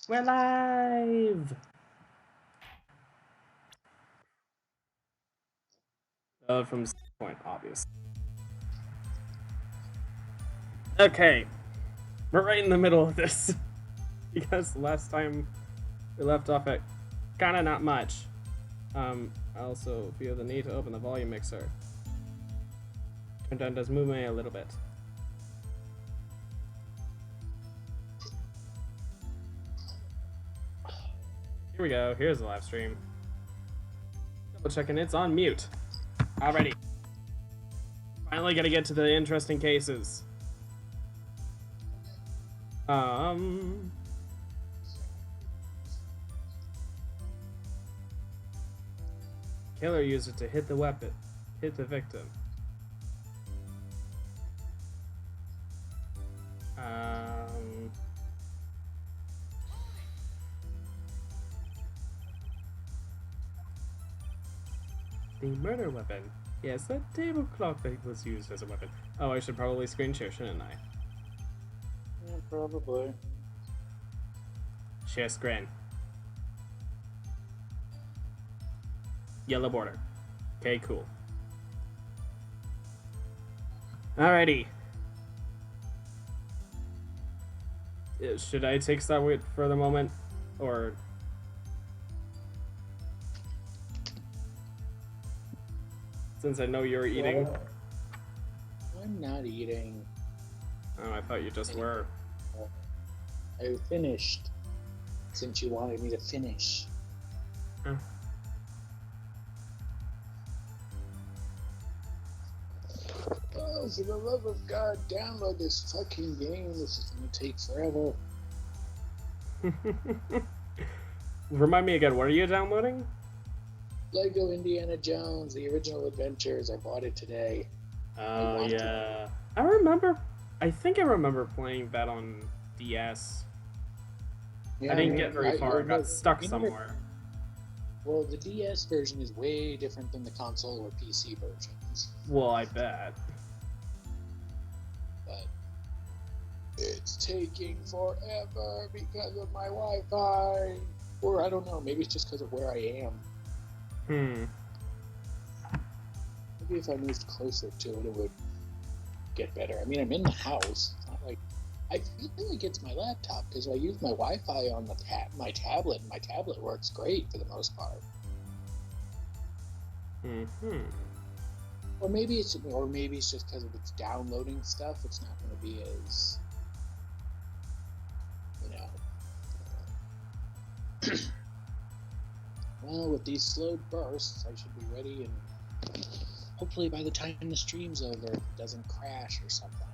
We're live! From point, obvious. Okay, we're right in the middle of this because last time we left off at kinda not much. I also feel the need to open the volume mixer. Turn down does move me a little bit. Here we go, here's the live stream. Double checking it's on mute. Alrighty. Finally gotta get to the interesting cases. Killer used it to hit the weapon. Hit the victim. The murder weapon. Yes, that table clock that was used as a weapon. Oh, I should probably screen share, shouldn't I? Yeah, probably. Share screen. Yellow border. Okay, cool. Alrighty. Should I take that wait for the moment? Or... since I know you're eating. Well, I'm not eating. Oh, I thought you just were. I finished. Since you wanted me to finish. Huh. Oh, for the love of God, download this fucking game. This is gonna take forever. Remind me again, what are you downloading? Lego Indiana Jones, the original adventures. I bought it today. Oh, yeah. I think I remember playing that on DS. Yeah, I didn't get very far. I got stuck somewhere. Well, the DS version is way different than the console or PC versions. Well, I bet. But it's taking forever because of my Wi-Fi. Or I don't know, maybe it's just because of where I am. Maybe if I moved closer to it, it would get better. I mean, I'm in the house. It's not like I feel like it's my laptop because I use my Wi-Fi on my tablet, and my tablet works great for the most part. Or maybe it's just because of its downloading stuff. It's not going to be as, Well, with these slowed bursts, I should be ready, and hopefully by the time the stream's over, it doesn't crash or something.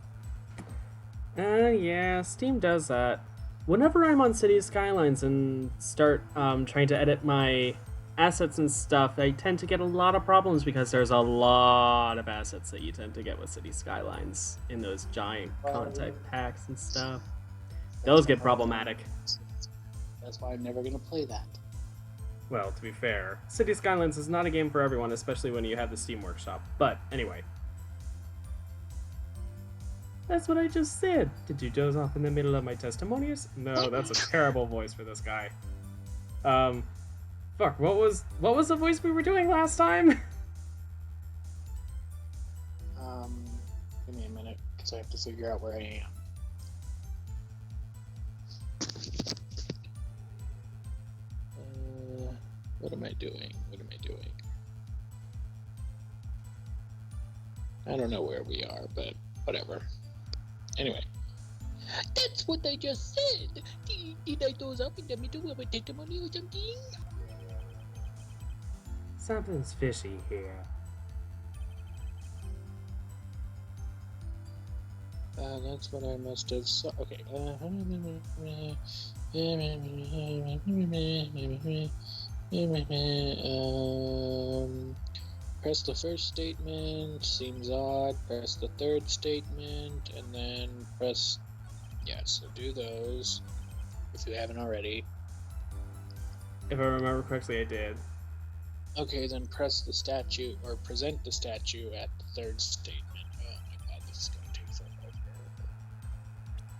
Yeah, Steam does that. Whenever I'm on City Skylines and start trying to edit my assets and stuff, I tend to get a lot of problems because there's a lot of assets that you tend to get with City Skylines in those giant contact packs and stuff. Those get problematic. That's why I'm never going to play that. Well, to be fair, City Skylines is not a game for everyone, especially when you have the Steam Workshop. But anyway. That's what I just said. Did you doze off in the middle of my testimonies? No, that's a terrible voice for this guy. Fuck, what was the voice we were doing last time? Give me a minute, because I have to figure out where I am. What am I doing? I don't know where we are, but whatever. Anyway. That's what I just said! Did I doze up in the middle of a testimony or something? Something's fishy here. That's what I must have saw. Okay. Press the first statement, seems odd. Press the third statement, and then press... Yeah, so do those, if you haven't already. If I remember correctly, I did. Okay, then press the statue, or present the statue at the third statement. Oh my god, this is going to take forever.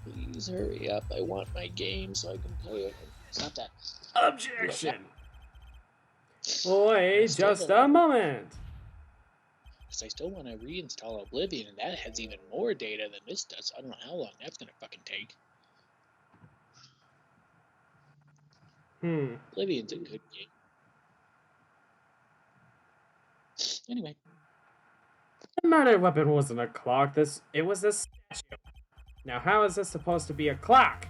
Please hurry up, I want my game so I can play it. It's not that. Objection! Wait Still just don't- a moment! Because I still want to reinstall Oblivion, and that has even more data than this does. I don't know how long that's going to fucking take. Oblivion's a good game. Anyway. The murder weapon wasn't a clock, it was a statue. Now how is this supposed to be a clock?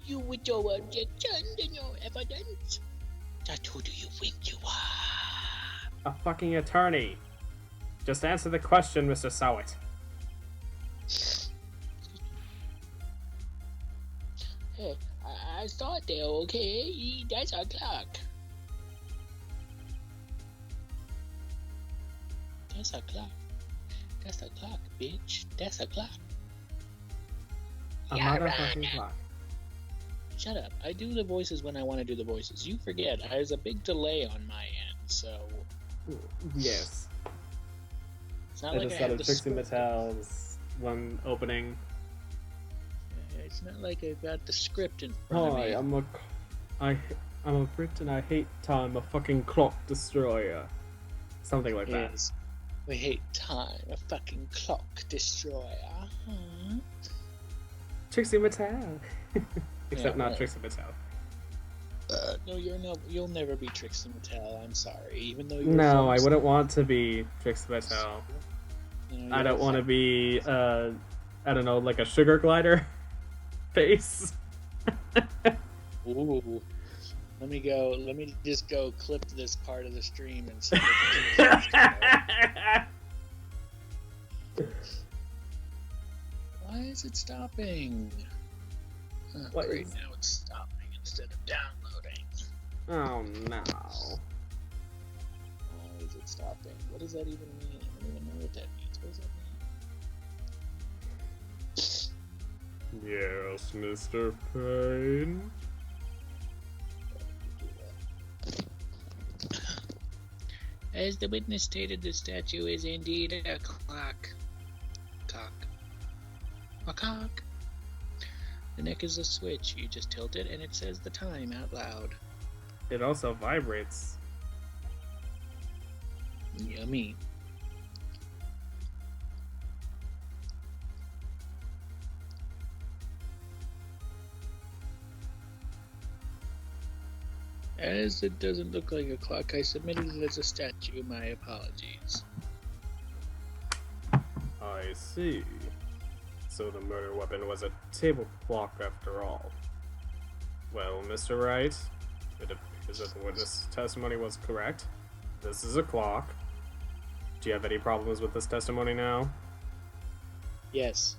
You with your objection and your evidence? Just who do you think you are? A fucking attorney. Just answer the question, Mr. Sowit. Hey, I thought they were okay. That's a clock. That's a clock. That's a clock, bitch. That's a clock. A motherfucking clock. Shut up. I do the voices when I want to do the voices. You forget. There's a big delay on my end, so... Yes. It's not I like just I thought have of the Trixie script. Mattel's one opening. It's not like I've got the script in front of me. I'm a Brit and I hate time, a fucking clock destroyer. Something like that. Yes. We hate time, a fucking clock destroyer. Huh? Trixie Mattel. Except Yeah, not right. Trixie Mattel. No, you'll never be Trixie Mattel. I'm sorry. Even though you're No, from- I wouldn't want to be Trixie Mattel. No, I you're don't want to from- be, I don't know, like a sugar glider face. Ooh. Let me just go clip this part of the stream and see Why is it stopping? Oh, What great, is- now it's stopping instead of downloading. Oh no. Why is it stopping? What does that even mean? I don't even know what that means. What does that mean? Yes, Mr. Payne. As the witness stated, the statue is indeed a clock. A cock. The neck is a switch. You just tilt it and it says the time out loud. It also vibrates. Yummy. As it doesn't look like a clock, I submitted it as a statue. My apologies. I see. So the murder weapon was a table clock after all. Well, Mr. Wright, it appears that the witness testimony was correct. This is a clock. Do you have any problems with this testimony now? Yes.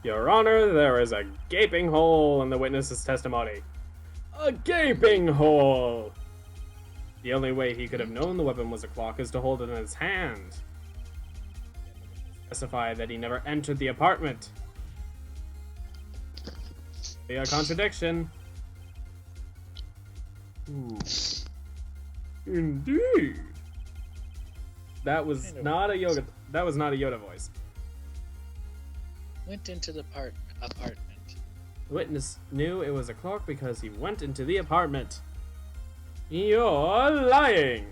Your Honor, there is a gaping hole in the witness's testimony. A gaping hole! The only way he could have known the weapon was a clock is to hold it in his hand. Specify that he never entered the apartment. Be a contradiction. Indeed. That was not a Yoda. That was not a Yoda voice. Went into the apartment. The witness knew it was a clock because he went into the apartment. You're lying!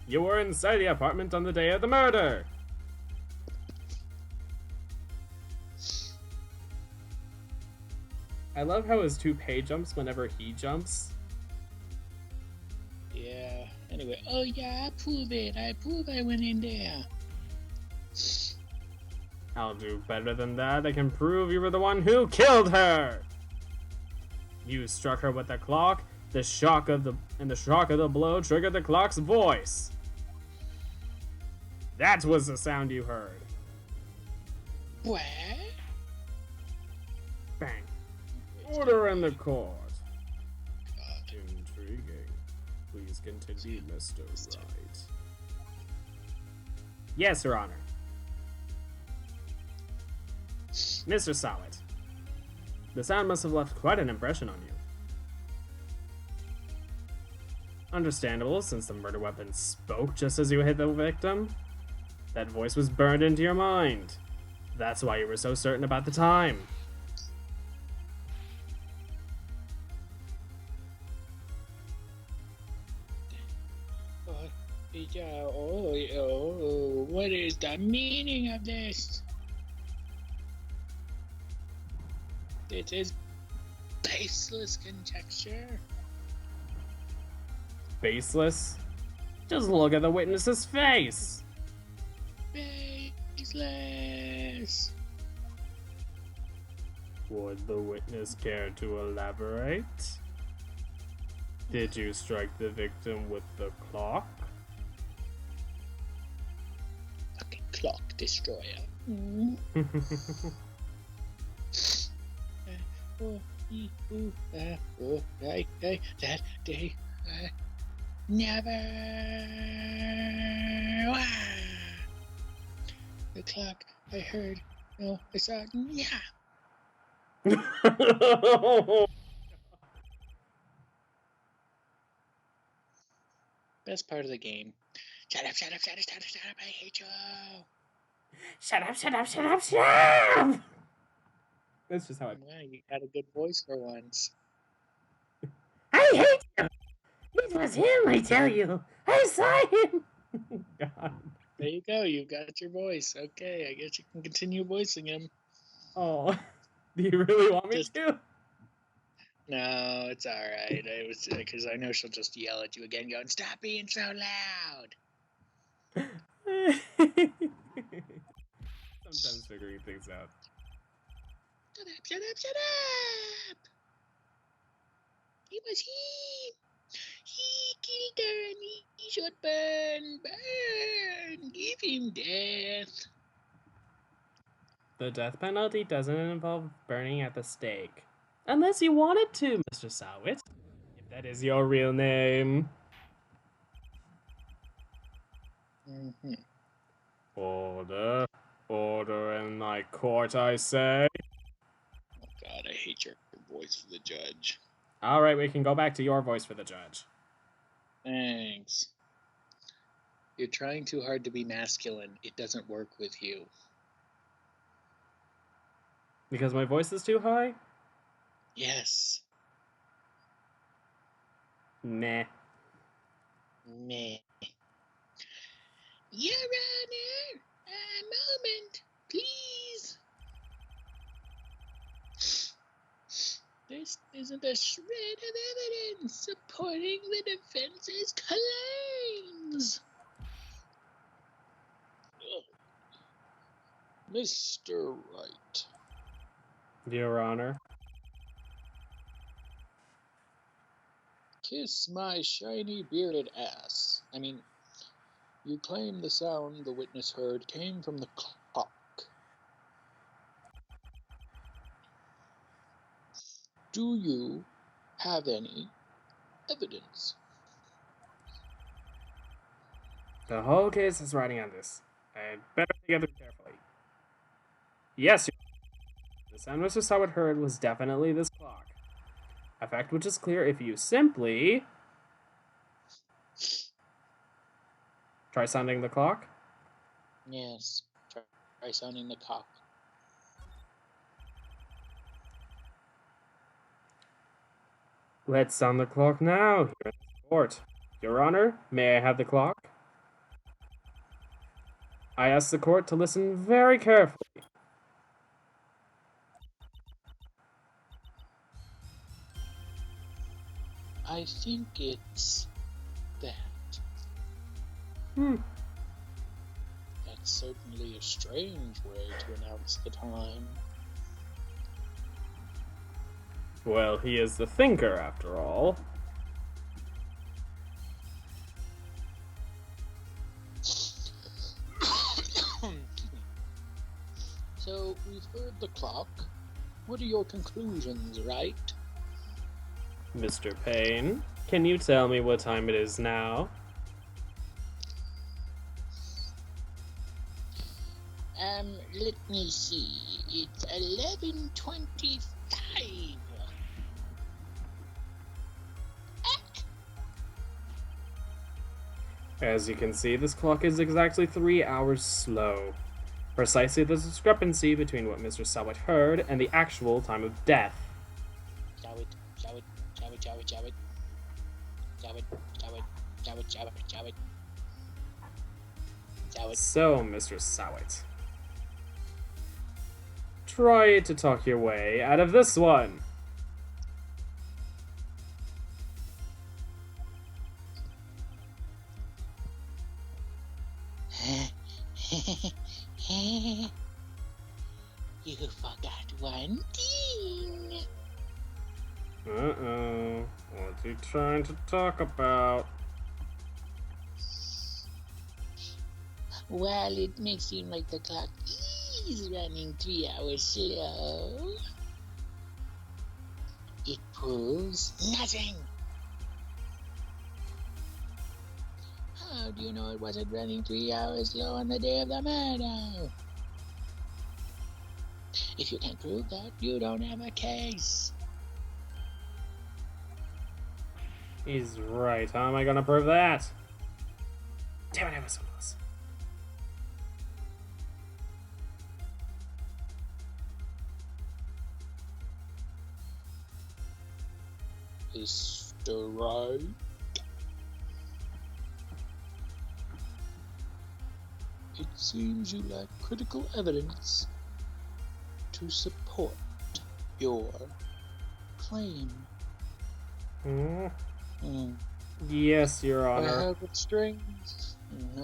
You were inside the apartment on the day of the murder! I love how his toupee jumps whenever he jumps. Yeah. Anyway. Oh yeah, I prove it. I prove I went in there. I'll do better than that. I can prove you were the one who killed her! You struck her with the clock. The shock of the blow triggered the clock's voice. That was the sound you heard. What? Bang. Order in the court. God. Intriguing. Please continue, Mr. Wright. Yes, Your Honor. Mr. Solid. The sound must have left quite an impression on you. Understandable, since the murder weapon spoke just as you hit the victim. That voice was burned into your mind. That's why you were so certain about the time. What is the meaning of this? It is baseless conjecture. Baseless? Just look at the witness's face! Baseless. Would the witness care to elaborate? Did you strike the victim with the clock? Fucking clock destroyer. That day, never. The clock, I heard. No, I saw. Yeah. Best part of the game. Shut up, shut up, shut up, shut up, shut up, I hate you. Shut up, shut up, shut up, shut up! That's just how I... Yeah, you had a good voice for once. I hate you! It was him, I tell you! I saw him! God. There you go, you got your voice. Okay, I guess you can continue voicing him. Oh, do you really want me to? No, it's alright. I was because I know she'll just yell at you again, going, "Stop being so loud!" Sometimes figuring things out. Shut up, shut up, shut up! It was him! He killed her and he should burn! Burn! Give him death! The death penalty doesn't involve burning at the stake. Unless you wanted to, Mr. Sawit. If that is your real name. Mm-hmm. Order. Order in my court, I say. Oh god, I hate your voice for the judge. Alright, we can go back to your voice for the judge. Thanks. You're trying too hard to be masculine. It doesn't work with you. Because my voice is too high? Yes. Meh. Meh. Your Honor, a moment, please. This isn't a shred of evidence supporting the defense's claims. Mr. Wright. Your Honor. Kiss my shiny bearded ass. I mean, you claim the sound the witness heard came from the clock. Do you have any evidence? The whole case is riding on this. I'd better think it carefully. Yes, Your Honor. The sound Mr. Sawit heard was definitely this clock. A fact which is clear if you simply... try sounding the clock? Yes. Try sounding the cock. Let's sound the clock now, here in the court. Your Honor, may I have the clock? I ask the court to listen very carefully. I think it's that. That's certainly a strange way to announce the time. Well, he is the thinker, after all. So, we've heard the clock. What are your conclusions, Wright? Mr. Payne, can you tell me what time it is now? Let me see. It's 11:25. As you can see, this clock is exactly 3 hours slow. Precisely the discrepancy between what Mr. Sawit heard and the actual time of death. Jawit, Jawit, Jawit, Jawit, Jawit. Jawit, Jawit, Jawit, Jawit, Jawit. Jawit. So, Mr. Sawit, try to talk your way out of this one. You forgot one thing. Uh-oh. What's he trying to talk about? Well, it may seem like the clock is running 3 hours slow, it proves nothing. How do you know it wasn't running 3 hours slow on the day of the murder? If you can't prove that, you don't have a case. He's right. How am I gonna prove that? Damn it, I was so close. Mr. Wright? It seems you lack critical evidence to support your claim. Yes, Your I Honor.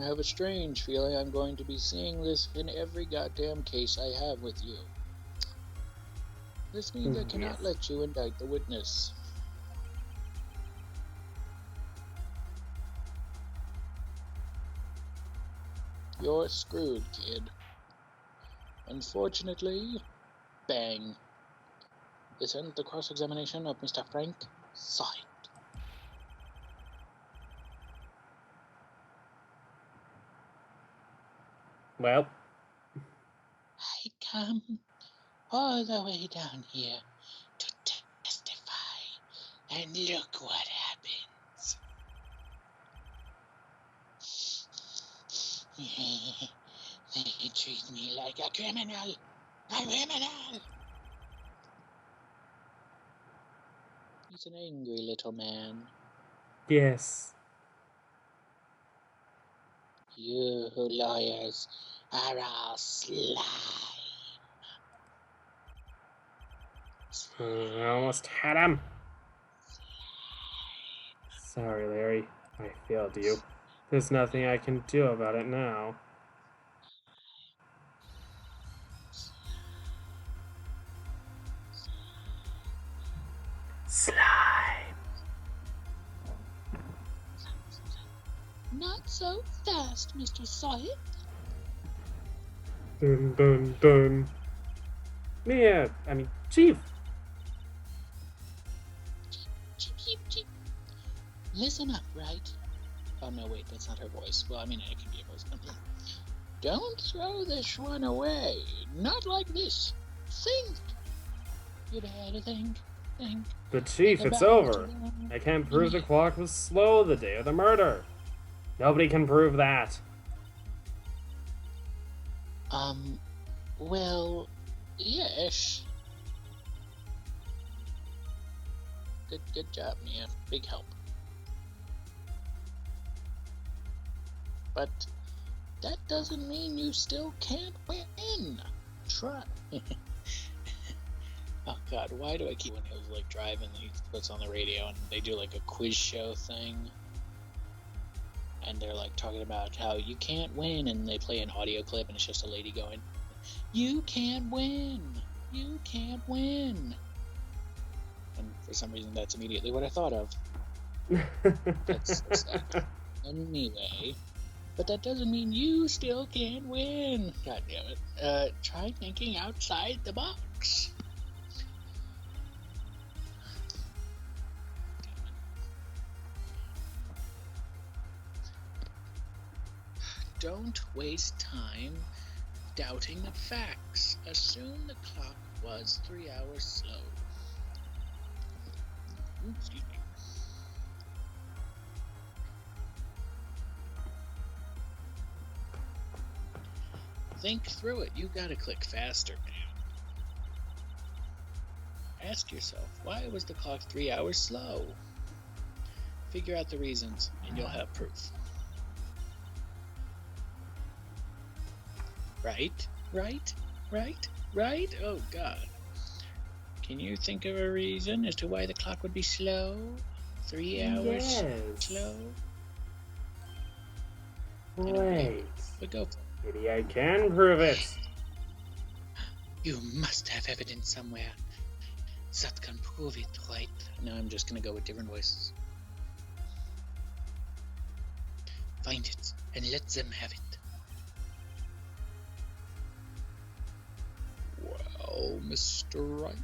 have a strange feeling I'm going to be seeing this in every goddamn case I have with you. This means I cannot let you indict the witness. You're screwed, kid. Unfortunately, bang. This ends the cross-examination of Mr. Frank Sight. Well, I come all the way down here to testify, and look what happens. They treat me like a criminal. A criminal! He's an angry little man. yes. You lawyers are all slime. I almost had him. Sorry, Larry. I failed you. There's nothing I can do about it now. Slime. Not so fast, Mr. Sawyer. Dun dun dun. Yeah, Chief. Cheep. Listen up, right? Oh, no, wait, that's not her voice. Well, it can be a voice. Don't throw this one away. Not like this. Think. You better think. But Chief, it's over. I can't prove the clock was slow the day of the murder. Nobody can prove that. Well, yes. Good job, Mia. Big help. But that doesn't mean you still can't win. Try. Oh God, why do I keep when he was like driving? He puts on the radio and they do like a quiz show thing, and they're like talking about how you can't win, and they play an audio clip and it's just a lady going, "You can't win. You can't win." And for some reason, that's immediately what I thought of. That's so sad. Anyway, but that doesn't mean you still can't win. God damn it. Try thinking outside the box. Don't waste time doubting the facts. Assume the clock was 3 hours slow. Excuse me. Think through it. You gotta click faster, man. Ask yourself, why was the clock 3 hours slow? Figure out the reasons, and you'll have proof. Right? Oh, God. Can you think of a reason as to why the clock would be slow? 3 hours slow? Wait. But go for it. Maybe I can prove it. You must have evidence somewhere that can prove it, right? No, I'm just gonna go with different voices. Find it and let them have it. Well, Mr. Wright,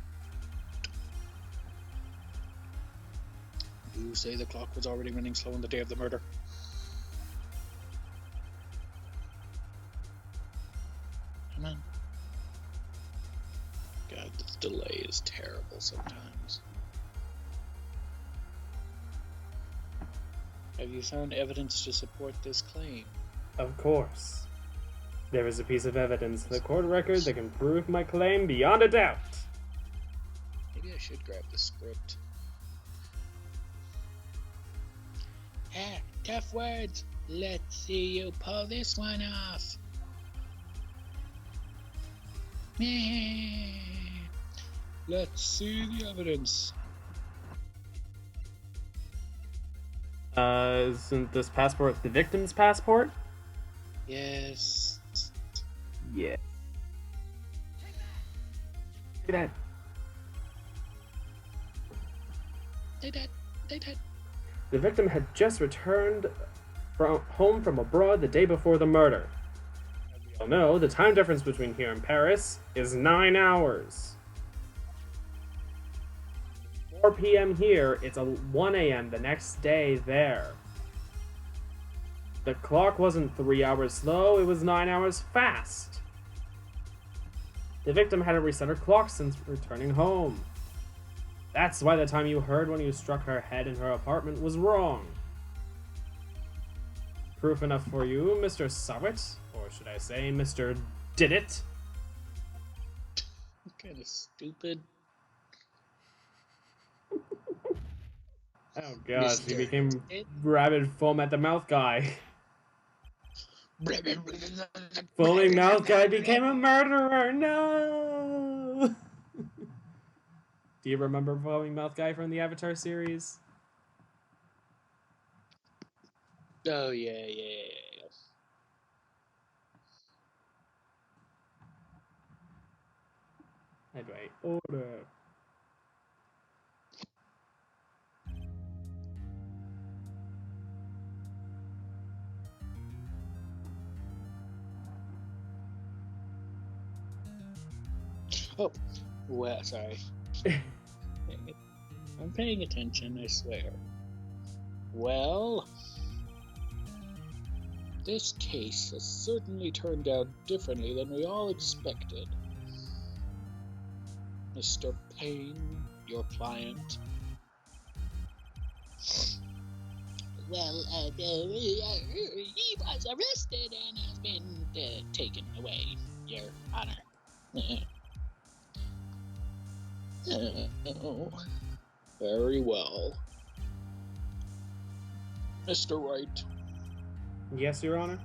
you say the clock was already running slow on the day of the murder? Come on. God, this delay is terrible sometimes. Have you found evidence to support this claim? Of course. There is a piece of evidence in the court record that can prove my claim beyond a doubt. Maybe I should grab the script. Ah, tough words. Let's see you pull this one off. Let's see the evidence. Isn't this passport the victim's passport? Yes. Yeah. Look at that. They did. The victim had just returned home from abroad the day before the murder. As we all know, the time difference between here and Paris is 9 hours. 4 p.m. here, it's 1 a.m. the next day there. The clock wasn't 3 hours slow, it was 9 hours fast. The victim hadn't reset her clock since returning home. That's why the time you heard when you struck her head in her apartment was wrong. Proof enough for you, Mr. Sawit? Or should I say, Mr. Did It? Kind of stupid. Oh gosh, he Mr. became rabid foam at the mouth guy. Foaming mouth guy became a murderer, no! Do you remember foaming mouth guy from the Avatar series? Oh, yeah. Anyway, order. Oh, well, sorry. I'm paying attention, I swear. Well, this case has certainly turned out differently than we all expected. Mr. Payne, your client. Well, he was arrested and has been taken away, Your Honor. Oh, very well. Mr. Wright. Yes, Your Honor?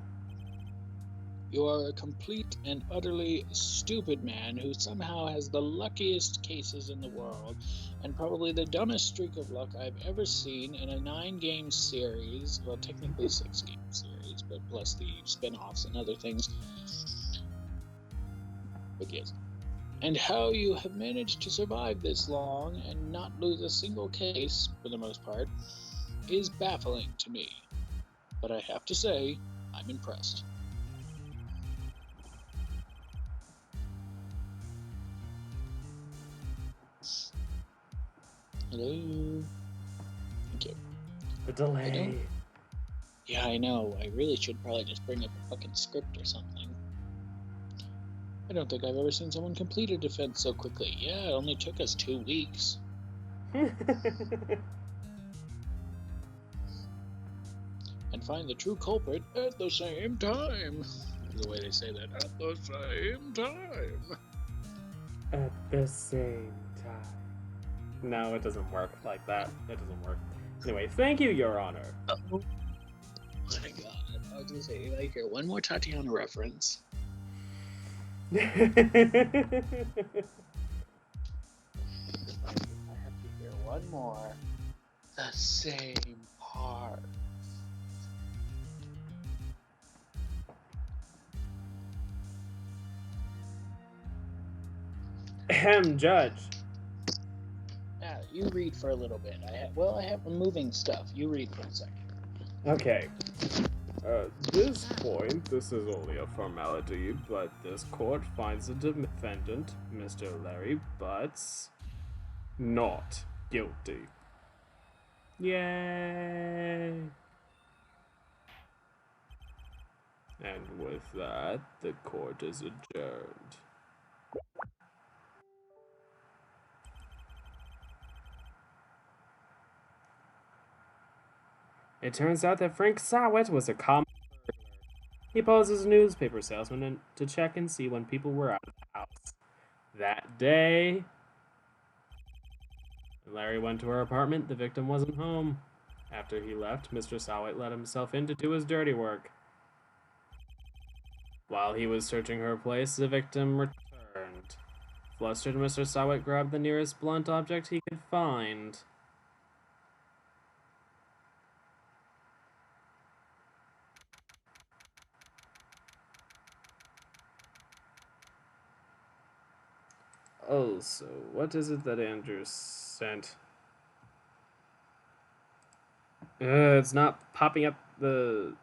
You are a complete and utterly stupid man who somehow has the luckiest cases in the world and probably the dumbest streak of luck I've ever seen in a 9-game series, well, technically 6-game series, but plus the spin-offs and other things. But yes. And how you have managed to survive this long and not lose a single case, for the most part, is baffling to me. But I have to say, I'm impressed. Hello? Thank you. The delay. Yeah, I know. I really should probably just bring up a fucking script or something. I don't think I've ever seen someone complete a defense so quickly. Yeah, it only took us 2 weeks. And find the true culprit at the same time. the way they say that. At the same time. At the same time. No, it doesn't work like that. It doesn't work. Anyway, thank you, Your Honor. Oh my god. I was gonna say, if I hear one more Tatiana reference. I have to hear one more. The same part. Judge. Yeah, you read for a little bit. I have moving stuff. You read for a second. Okay. At this point, this is only a formality, but this court finds the defendant, Mr. Larry Butts, not guilty. Yay! And with that, the court is adjourned. It turns out that Frank Sawet was a common burglar. He posed as a newspaper salesman to check and see when people were out of the house. That day, when Larry went to her apartment, the victim wasn't home. After he left, Mr. Sawet let himself in to do his dirty work. While he was searching her place, the victim returned. Flustered, Mr. Sawet grabbed the nearest blunt object he could find. Oh, so what is it that Andrew sent? It's not popping up the...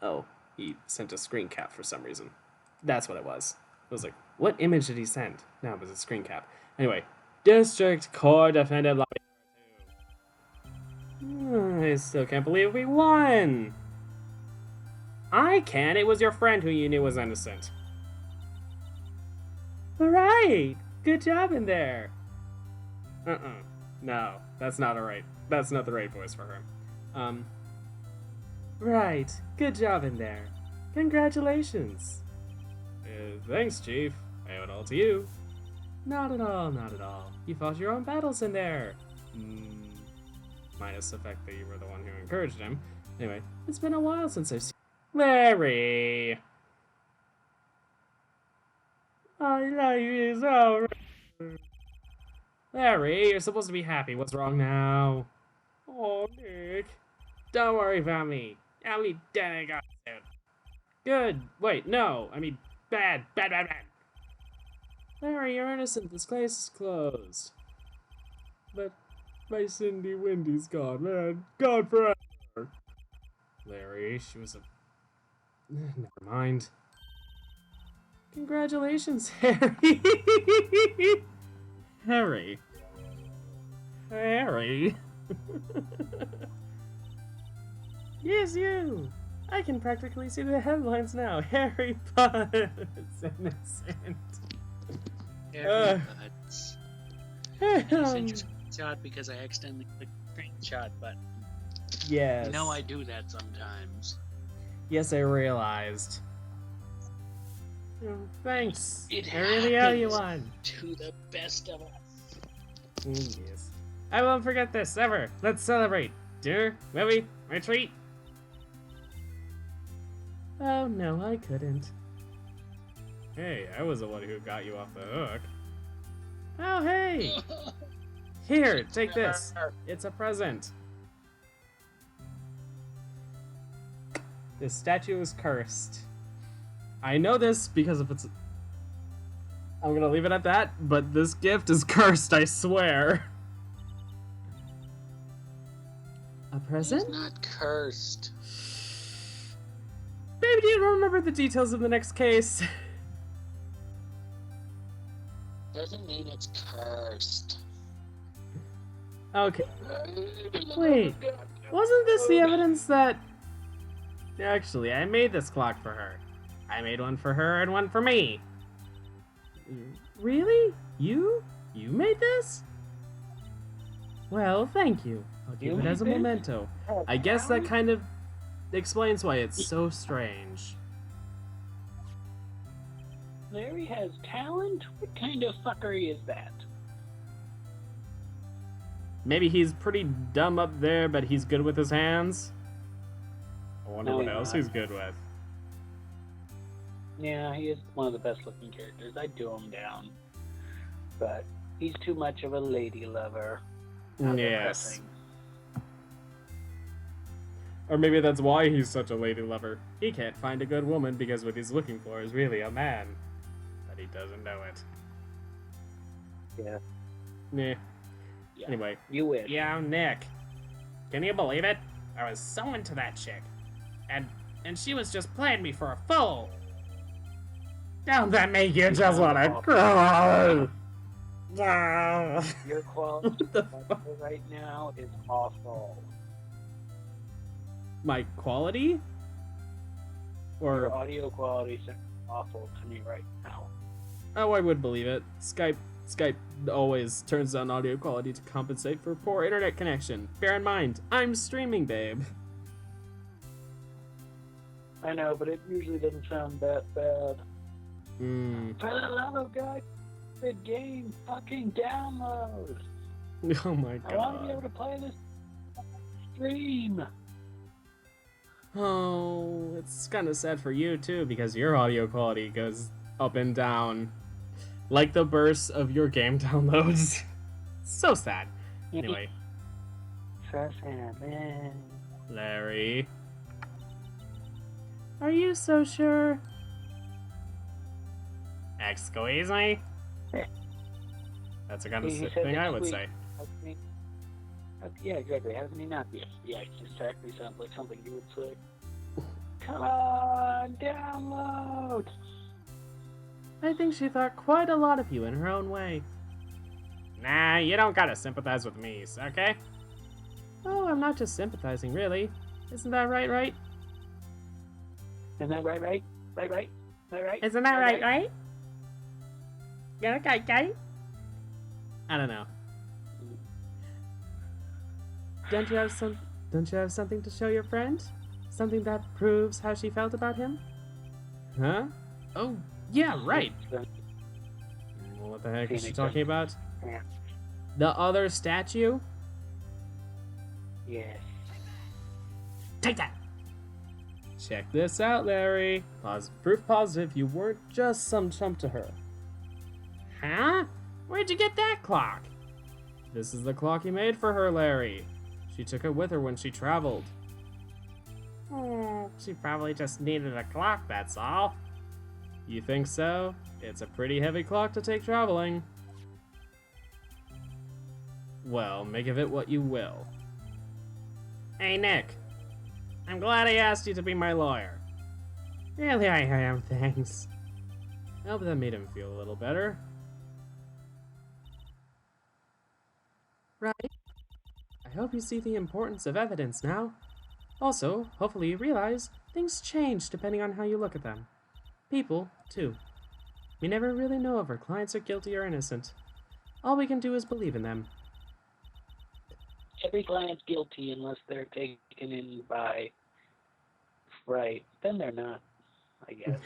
Oh, he sent a screen cap for some reason. That's what it was. I was like, what image did he send? No, it was a screen cap. Anyway, District Court defended lobby 2. I still can't believe we won! I can. It was your friend who you knew was innocent. Alright! Good job in there! No, that's not alright. That's not the right voice for her. Right. Good job in there. Congratulations. Thanks, Chief. I owe it all to you. Not at all, not at all. You fought your own battles in there. Minus the fact that you were the one who encouraged him. Anyway, it's been a while since I've seen... Larry! I love you so. Larry, you're supposed to be happy. What's wrong now? Oh, Nick. Don't worry about me. I'll be dead again soon. Good. Wait, no. I mean, bad. Larry, you're innocent. This case is closed. But my Cindy Wendy's gone, man. Gone forever. Larry, she was a... Never mind. Congratulations, Harry. Harry. Yes, you. I can practically see the headlines now. Harry Potter's innocent. Harry Butts. I sent you a screenshot because I accidentally clicked the screenshot button. Yes. You know I do that sometimes. Yes, I realized. Oh, thanks. It I really owe you happens one. to the best of us. Yes. I won't forget this ever. Let's celebrate. Dinner, movie, retreat. Oh no, I couldn't. Hey, I was the one who got you off the hook. Oh hey! Here, take this. It's a present. This statue is cursed. I know this because if it's... I'm gonna leave it at that, but this gift is cursed, I swear. A present? It's not cursed. Baby, do you remember the details of the next case? Doesn't mean it's cursed. Okay. Wait, wasn't this the evidence that... Actually, I made this clock for her. I made one for her and one for me. Really? You? You made this? Well, thank you. I'll keep it as a memento. I guess that kind of... explains why it's so strange. Larry has talent? What kind of fuckery is that? Maybe he's pretty dumb up there, but he's good with his hands? I wonder No, what he's else not. he's good with. Yeah, he is one of the best looking characters. I'd do him down. But he's too much of a lady lover. How Yes. depressing. Or maybe that's why he's such a lady lover. He can't find a good woman because what he's looking for is really a man. But he doesn't know it. Yeah. Yeah. Yeah. Anyway. You wish. Yeah, Nick. Can you believe it? I was so into that chick. And she was just playing me for a fool. Don't that make you just want to cry? Your quality What the fuck? right now is awful. My quality? Your Or audio quality is awful to me right now. oh, I would believe it. Skype always turns down audio quality to compensate for poor internet connection. Bear in mind, I'm streaming, babe. I know, but it usually doesn't sound that bad. Hmm. For the love of God, the game fucking download. Oh my I want to be able god. to play this stream. Oh, it's kind of sad for you too because your audio quality goes up and down like the bursts of your game downloads. So sad. Anyway, So sad, man. Larry. Are you so sure? Excuse me? That's the kind of He said thing I next would week. say. Yeah, exactly. How can he not be? Yeah, it exactly sounds like something you would say. Come on, download! I think she thought quite a lot of you in her own way. Nah, you don't gotta sympathize with me, okay? Oh, I'm not just sympathizing, really. Isn't that right? Isn't that right? Right? Isn't that right? Yeah, okay. I don't know. Don't you have something to show your friend? Something that proves how she felt about him? Huh? Oh, yeah, right. What the heck is she Phoenix talking about? Yeah. The other statue? Yes. Take that! Check this out, Larry. Proof positive you weren't just some chump to her. Huh? Where'd you get that clock? This is the clock you made for her, Larry. She took it with her when she traveled. Oh, she probably just needed a clock, that's all. You think so? It's a pretty heavy clock to take traveling. Well, make of it what you will. Hey, Nick. I'm glad I asked you to be my lawyer. Really, I am, thanks. I hope that made him feel a little better. Right? I hope you see the importance of evidence now. Also, hopefully you realize things change depending on how you look at them. People, too. We never really know if our clients are guilty or innocent. All we can do is believe in them. Every client's guilty unless they're taken in by Right. Then they're not, I guess.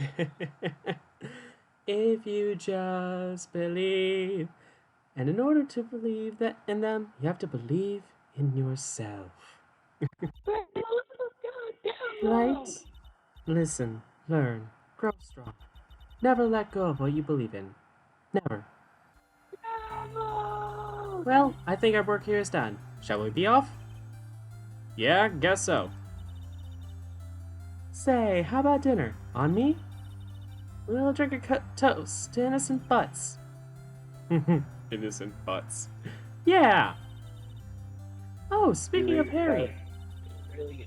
If you just believe. And in order to believe that in them, you have to believe in yourself. Right? Listen, learn, grow strong. Never let go of what you believe in. Never. Well, I think our work here is done. Shall we be off? Yeah, guess so. Say, how about dinner? On me? We'll drink a toast to innocent butts. Innocent butts. Yeah! Oh, speaking of Harry, Really good.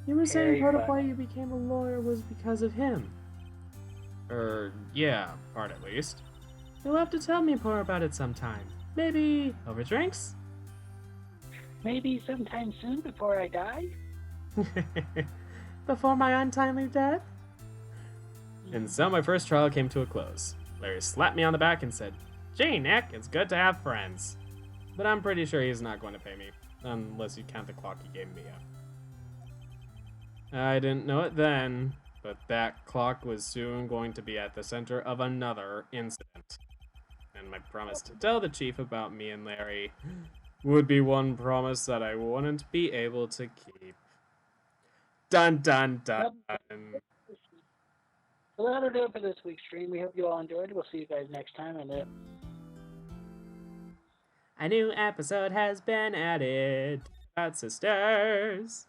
you were saying Harry part of Butt. why you became a lawyer was because of him. Yeah, part at least. You'll have to tell me more about it sometime. Maybe over drinks? Maybe sometime soon before I die? Before my untimely death? And so my first trial came to a close. Larry slapped me on the back and said, "Gee, Nick, it's good to have friends." But I'm pretty sure he's not going to pay me, unless you count the clock he gave me. I didn't know it then, but that clock was soon going to be at the center of another incident. And my promise to tell the chief about me and Larry would be one promise that I wouldn't be able to keep. Dun dun dun. Yep. So that'll do it for this week's stream. We hope you all enjoyed. We'll see you guys next time. And A new episode has been added about sisters.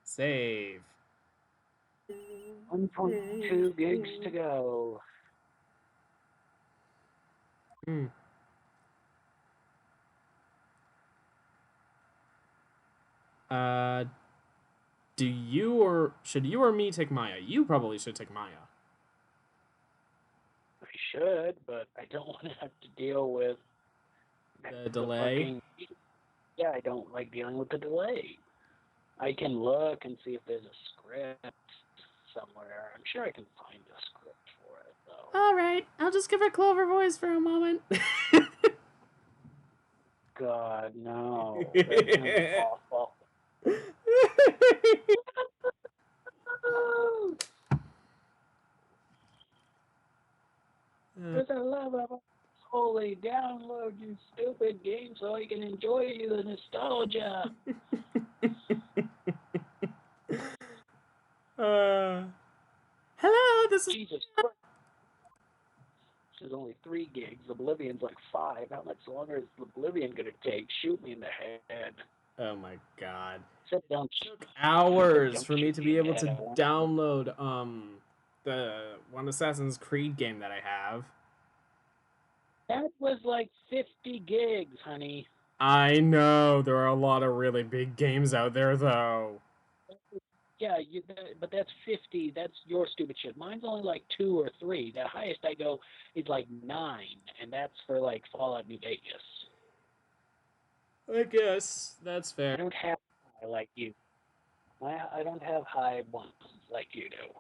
Save. 1.2 gigs to go. Hmm. Do you or should you or me take Maya? You probably should take Maya. I should, but I don't want to have to deal with The delay. Yeah, I don't like dealing with the delay. I can look and see if there's a script somewhere. I'm sure I can find a script for it, though. All right, I'll just give her Clover voice for a moment. God, no. That sounds awful. For the love of holy, download you stupid game so I can enjoy the nostalgia. Hello, this is Jesus Christ. This is only 3 gigs. Oblivion's like 5. How much longer is Oblivion gonna take? Shoot me in the head. Oh my god. Sit down. It took hours for me to be able to download the one Assassin's Creed game that I have. That was like 50 gigs, honey. I know, there are a lot of really big games out there though. Yeah, but that's 50. That's your stupid shit. Mine's only like 2 or 3. The highest I go is like 9, and that's for like Fallout New Vegas. I guess that's fair. I don't have high like you. I don't have high ones like you do.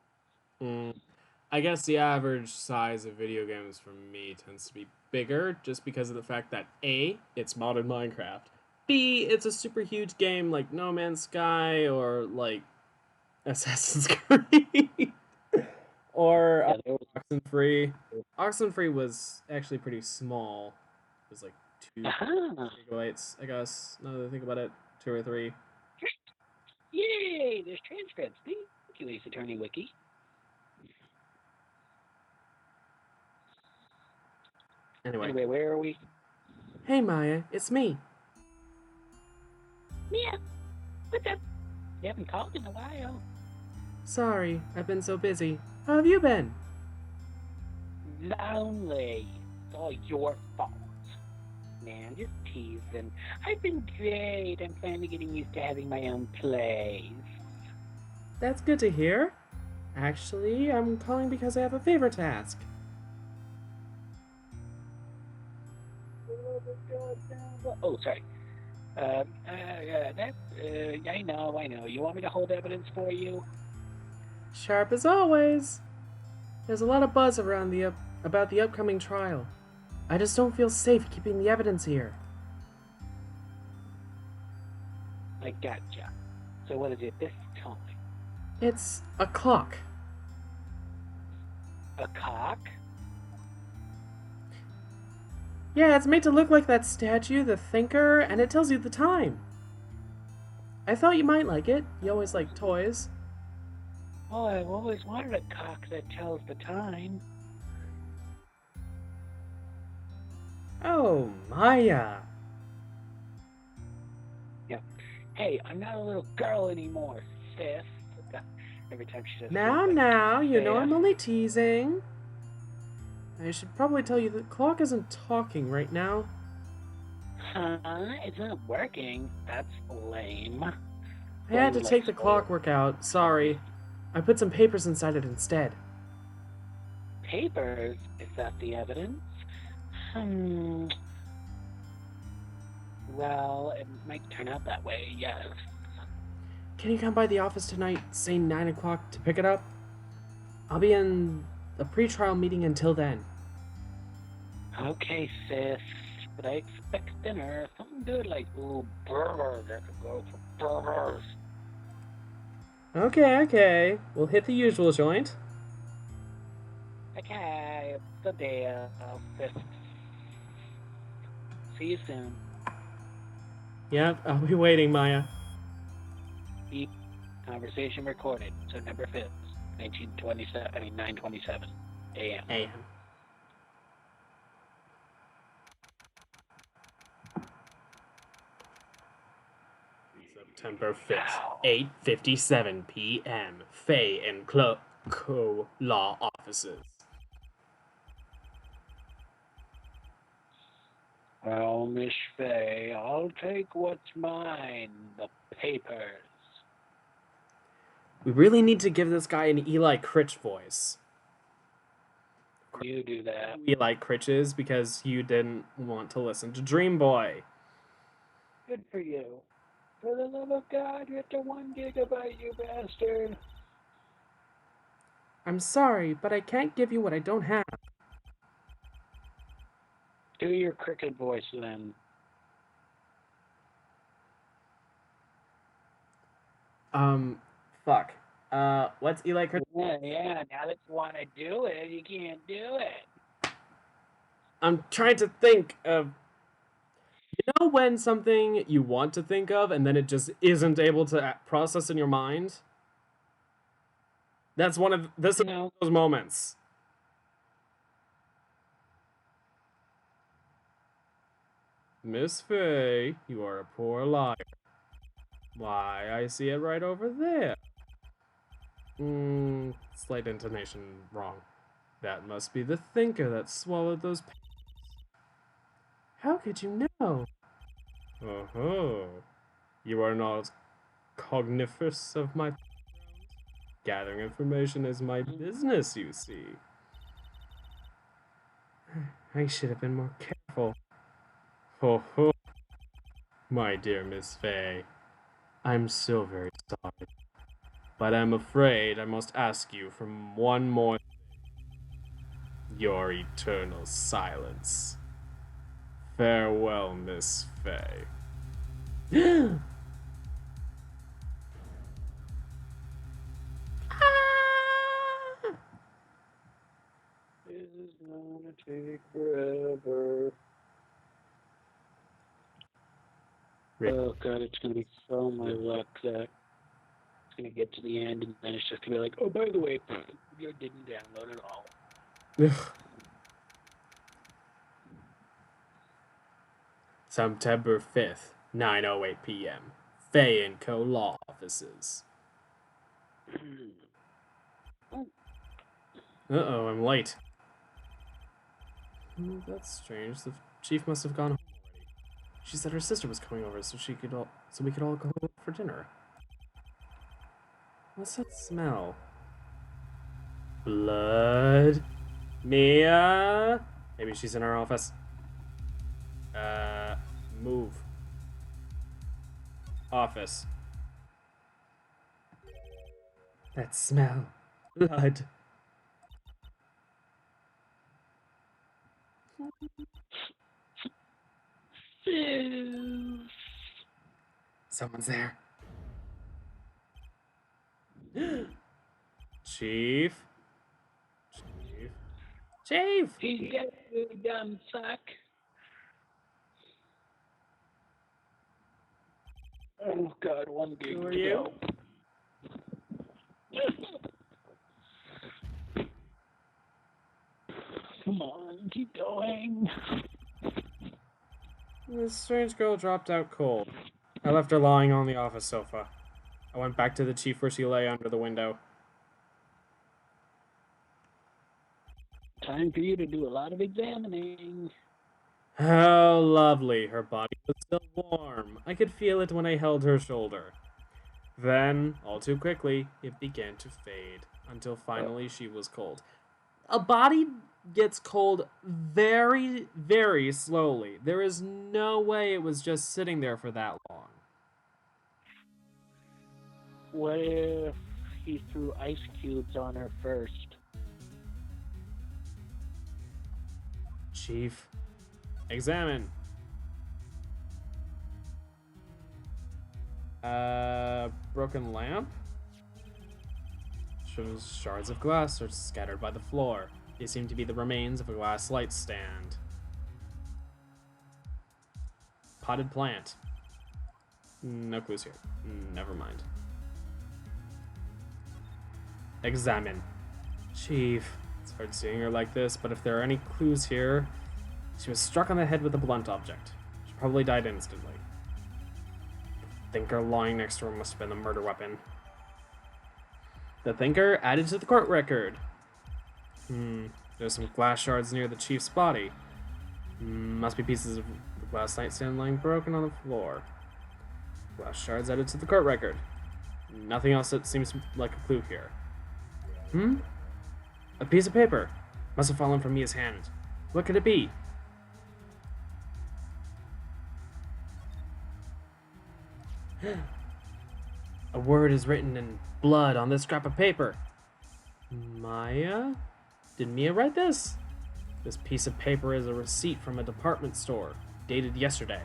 I guess the average size of video games for me tends to be bigger just because of the fact that A, it's modern Minecraft. B, it's a super huge game like No Man's Sky or like Assassin's Creed. Or Oxenfree. Oxenfree was actually pretty small. It was like 2 gigabytes, I guess. Now that I think about it, 2 or 3. Yay! There's transcripts. Thank you, Ace Attorney Wiki. Anyway, where are we? Hey Maya, it's me. Mia, what's up? You haven't called in a while. Sorry, I've been so busy. How have you been? Lonely. It's all your fault. Man, just teasing. I've been great. I'm finally getting used to having my own place. That's good to hear. Actually, I'm calling because I have a favor to ask. Oh, sorry. I know. You want me to hold evidence for you? Sharp as always. There's a lot of buzz around about the upcoming trial. I just don't feel safe keeping the evidence here. I gotcha. So what is it this time? It's a clock. A cock? Yeah, it's made to look like that statue, the Thinker, and it tells you the time. I thought you might like it. You always like toys. Oh, I've always wanted a cock that tells the time. Oh, Maya. Yeah. Hey, I'm not a little girl anymore, sis. Every time she says Now, you know I'm only teasing. I should probably tell you the clock isn't talking right now. Huh? It's not working. That's lame. I had to take the clockwork out. Sorry. I put some papers inside it instead. Papers? Is that the evidence? Well, it might turn out that way, yes. Can you come by the office tonight, say 9 o'clock, to pick it up? I'll be in a pre-trial meeting until then. Okay, sis. But I expect dinner. Something good like, ooh, burger that could go for Okay. We'll hit the usual joint. Okay, the deal. See you soon. Yep, I'll be waiting, Maya. Beep. Conversation recorded. September 5th, 9:27 a.m. AM. September 5th, 8:57 p.m. Faye and Co. Law Offices. Well, Miss Faye, I'll take what's mine, the papers. We really need to give this guy an Eli Critch voice. You do that. Eli Critch is because you didn't want to listen to Dream Boy. Good for you. For the love of God, get to 1 gigabyte, you bastard. I'm sorry, but I can't give you what I don't have. Do your cricket voice then. Fuck. What's Eli Critch? Yeah, now that you want to do it, you can't do it. I'm trying to think of... You know when something you want to think of and then it just isn't able to process in your mind? This is one of those moments. Miss Faye, you are a poor liar. Why, I see it right over there. Slight intonation wrong. That must be the thinker that swallowed those papers. How could you know? Oh, you are not cogniferous of my background? Gathering information is my business, you see. I should have been more careful. Ho, my dear Miss Faye. I'm so very sorry. But I'm afraid I must ask you for one more thing. Your eternal silence. Farewell, Miss Faye. This is gonna take forever. Oh god, it's gonna be so my luck that it's gonna get to the end and then it's just gonna be like, oh, by the way, you didn't download it all. September 5th, 9:08 p.m. Faye and Co. Law Offices. Uh-oh, I'm late. That's strange. The chief must have gone home already. She said her sister was coming over so we could all go home for dinner. What's that smell? Blood? Mia? Maybe she's in our office. Move. Office. That smell. Blood. Someone's there. Chief? Chief! He's got you, dumb suck. Oh god, 1 gig Who are to you? go. Come on, keep going. This strange girl dropped out cold. I left her lying on the office sofa. I went back to the chief where she lay under the window. Time for you to do a lot of examining. How lovely. Her body was still warm. I could feel it when I held her shoulder. Then, all too quickly, it began to fade, until finally she was cold. A body gets cold very, very slowly. There is no way it was just sitting there for that long. What if he threw ice cubes on her first? Chief, examine. Broken lamp? Shows shards of glass are scattered by the floor. They seem to be the remains of a glass light stand. Potted plant. No clues here. Never mind. Examine. Chief, it's hard seeing her like this, but if there are any clues here, she was struck on the head with a blunt object. She probably died instantly. The thinker lying next to her must have been the murder weapon. The thinker added to the court record. There's some glass shards near the chief's body. Must be pieces of the glass nightstand lying broken on the floor. Glass shards added to the court record. Nothing else that seems like a clue here. A piece of paper. Must have fallen from Mia's hand. What could it be? A word is written in blood on this scrap of paper. Maya? Did Mia write this? This piece of paper is a receipt from a department store, dated yesterday.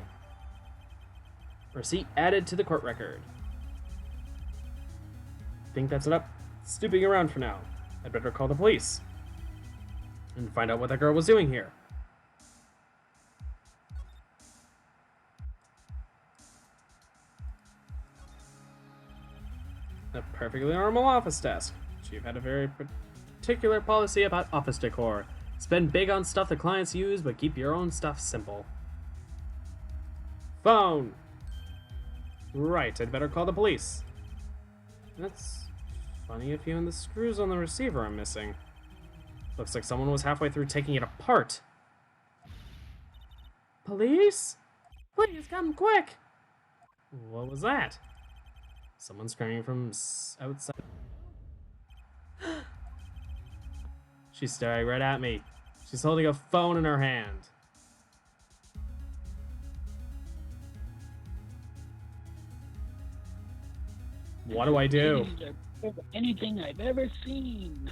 Receipt added to the court record. Think that's enough snooping around for now. I'd better call the police and find out what that girl was doing here. A perfectly normal office desk. Chief had a very particular policy about office decor. Spend big on stuff the clients use, but keep your own stuff simple. Phone! Right, I'd better call the police. That's funny, a few and the screws on the receiver are missing. Looks like someone was halfway through taking it apart. Police? Please come quick! What was that? Someone screaming from outside. She's staring right at me. She's holding a phone in her hand. What do I do? Anything I've ever seen.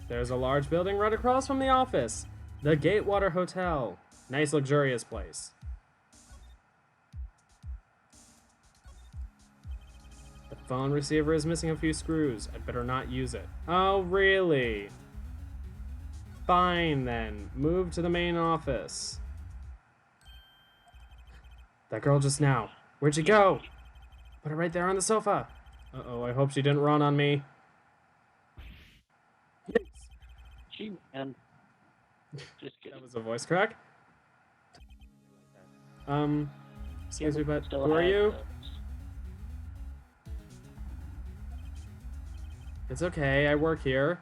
There's a large building right across from the office. The Gatewater Hotel. Nice luxurious place. The phone receiver is missing a few screws. I'd better not use it. Oh, really? Fine then. Move to the main office. That girl just now. Where'd she go? Put her right there on the sofa. Uh-oh, I hope she didn't run on me. She ran. Just kidding. That was a voice crack. Excuse me, but Still who are have you? those. It's okay, I work here.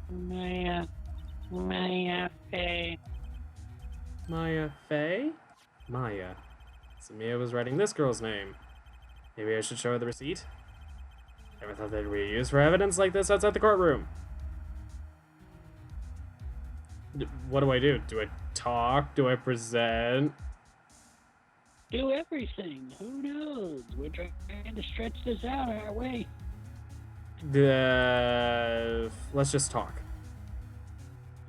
Maya Faye. Maya Faye? Maya. So Mia was writing this girl's name. Maybe I should show her the receipt? Never thought they'd be used for evidence like this outside the courtroom. What do I do? Do I talk? Do I present? Do everything. Who knows? We're trying to stretch this out our way. Let's just talk.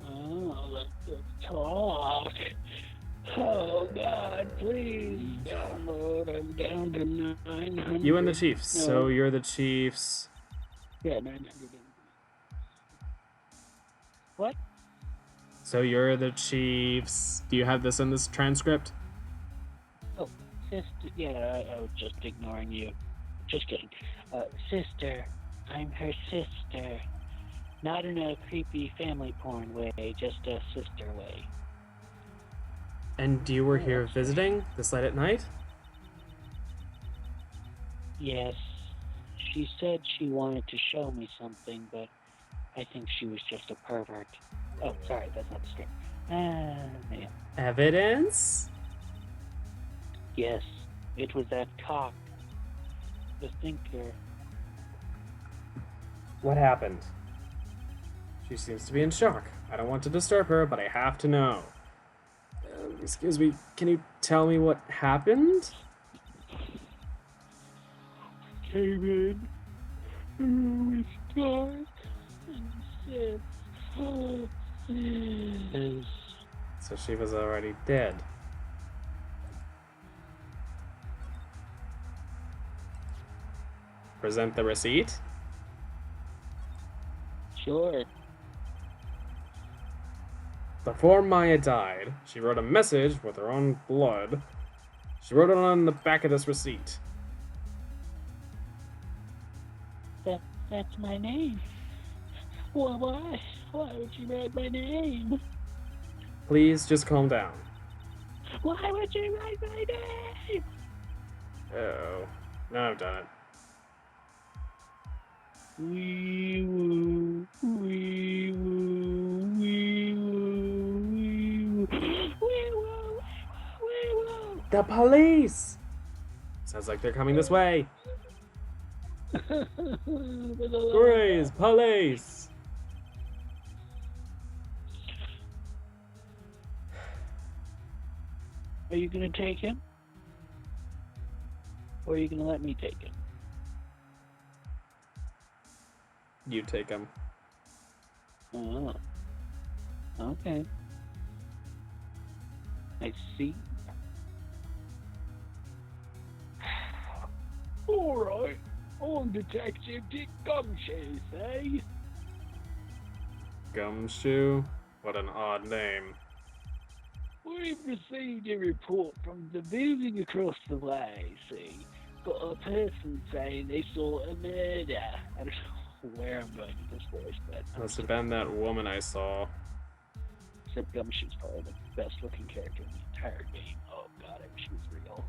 Oh, let's talk. Oh, God, please. Download. I'm down to 900. You and the Chiefs. No. So you're the Chiefs. Yeah, 900. What? So you're the Chiefs. Do you have this in this transcript? Oh, sister. Yeah, I was just ignoring you. Just kidding. Sister. I'm her sister. Not in a creepy family porn way, just a sister way. And you were here visiting this late at night? Yes. She said she wanted to show me something, but I think she was just a pervert. Oh, sorry, that's not the script. Yeah. Evidence? Yes, it was that cock. The thinker. What happened? She seems to be in shock. I don't want to disturb her, but I have to know. Excuse me, can you tell me what happened? Came in. The room is dark and said, So she was already dead. present the receipt. Sure. Before Maya died, she wrote a message with her own blood. She wrote it on the back of this receipt. That's my name. Why would you write my name? Please just calm down. Why would you write my name? Oh, now I've done it. Wee woo, wee woo, wee woo, wee woo, wee woo, wee woo. The police! Sounds like they're coming this way. Grease, police! Are you gonna take him? Or are you gonna let me take him? You take him. Oh. Okay. I see. Alright. I'm Detective Dick Gumshoe, eh? Gumshoe? What an odd name. We've received a report from the building across the way, see? Got a person saying they saw a murder. I don't know where I'm going with this voice, but... Must have been that woman I saw. Except Gumshoe's probably the best looking character in the entire game. Oh god, I wish he was real.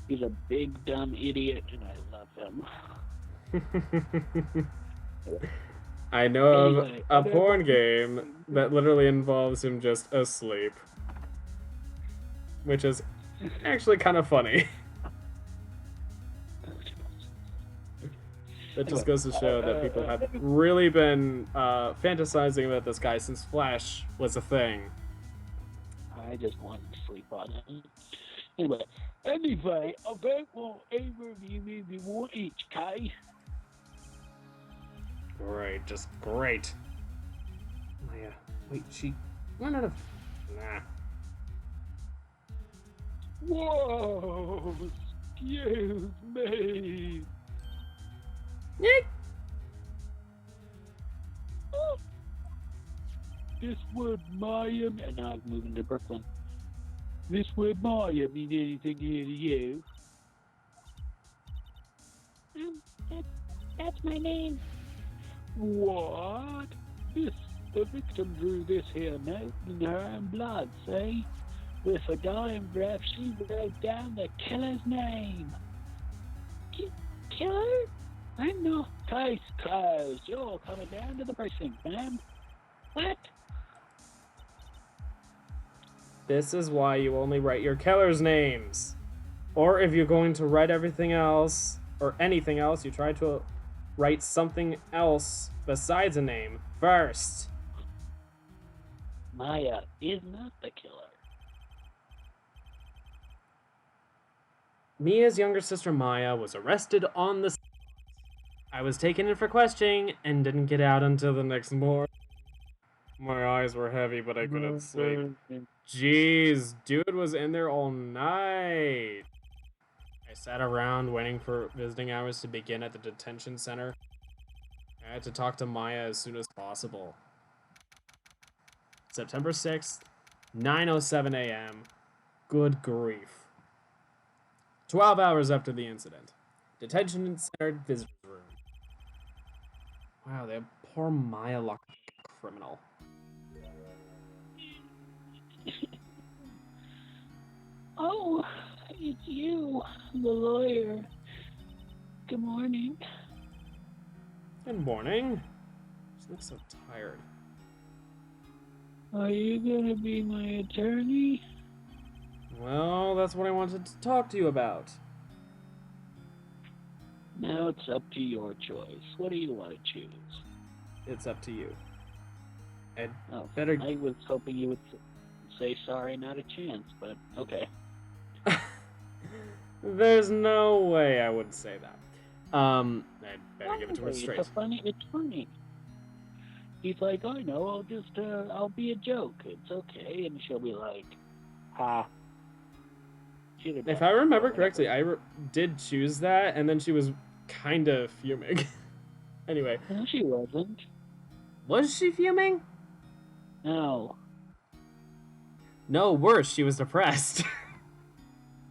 He's a big, dumb idiot, and I love him. I know Anyway, of a porn game that literally involves him just asleep. Which is actually kind of funny. That just goes to show that people have really been fantasizing about this guy since Flash was a thing. I just wanted to sleep on him. Anyway, I don't want either of you moving 1 inch, Kay. Great, just great. Maya, wait, she ran out of... Nah. Whoa! Excuse me! Yeek. Oh. This word Maya, and now I'm moving to Brooklyn. This word Maya mean anything here to you? That's my name. What? The victim drew this here note in her own blood, see? With a dying breath, she wrote down the killer's name. Killer? I'm not. Case closed. You're coming down to the precinct, ma'am. What? This is why you only write your killer's names. Or if you're going to write everything else, or anything else, you try to write something else besides a name first. Maya is not the killer. Mia's younger sister Maya was arrested on the... I was taken in for questioning and didn't get out until the next morning. My eyes were heavy, but I couldn't sleep. Jeez, dude was in there all night. I sat around waiting for visiting hours to begin at the detention center. I had to talk to Maya as soon as possible. September 6th, 9:07 a.m. Good grief. 12 hours after the incident. Detention center visitor's room. Wow, they have poor Maya locked like a criminal. Oh, it's you, the lawyer. Good morning. Good morning. She looks so tired. Are you gonna be my attorney? Well, that's what I wanted to talk to you about. Now it's up to your choice. What do you want to choose? It's up to you. I'd Oh, better... I was hoping you would say sorry, not a chance, but okay. There's no way I would say that. I'd better give it to her straight. It's funny. He's like, I know, I'll be a joke. It's okay. And she'll be like, ha. If I remember correctly, I did choose that, and then she was kind of fuming. Anyway. No, she wasn't. Was she fuming? No. No, worse, she was depressed.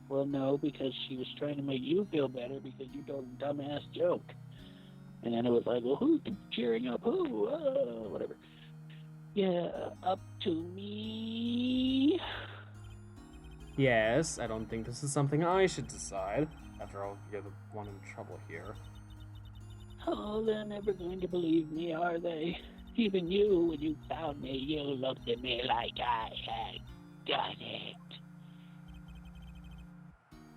Well, no, because she was trying to make you feel better because you told a dumbass joke. And then it was like, well, who's cheering up who? Whatever. Yeah, up to me. Yes, I don't think this is something I should decide. After all, you're the one in trouble here. Oh, they're never going to believe me, are they? Even you, when you found me, you looked at me like I had done it.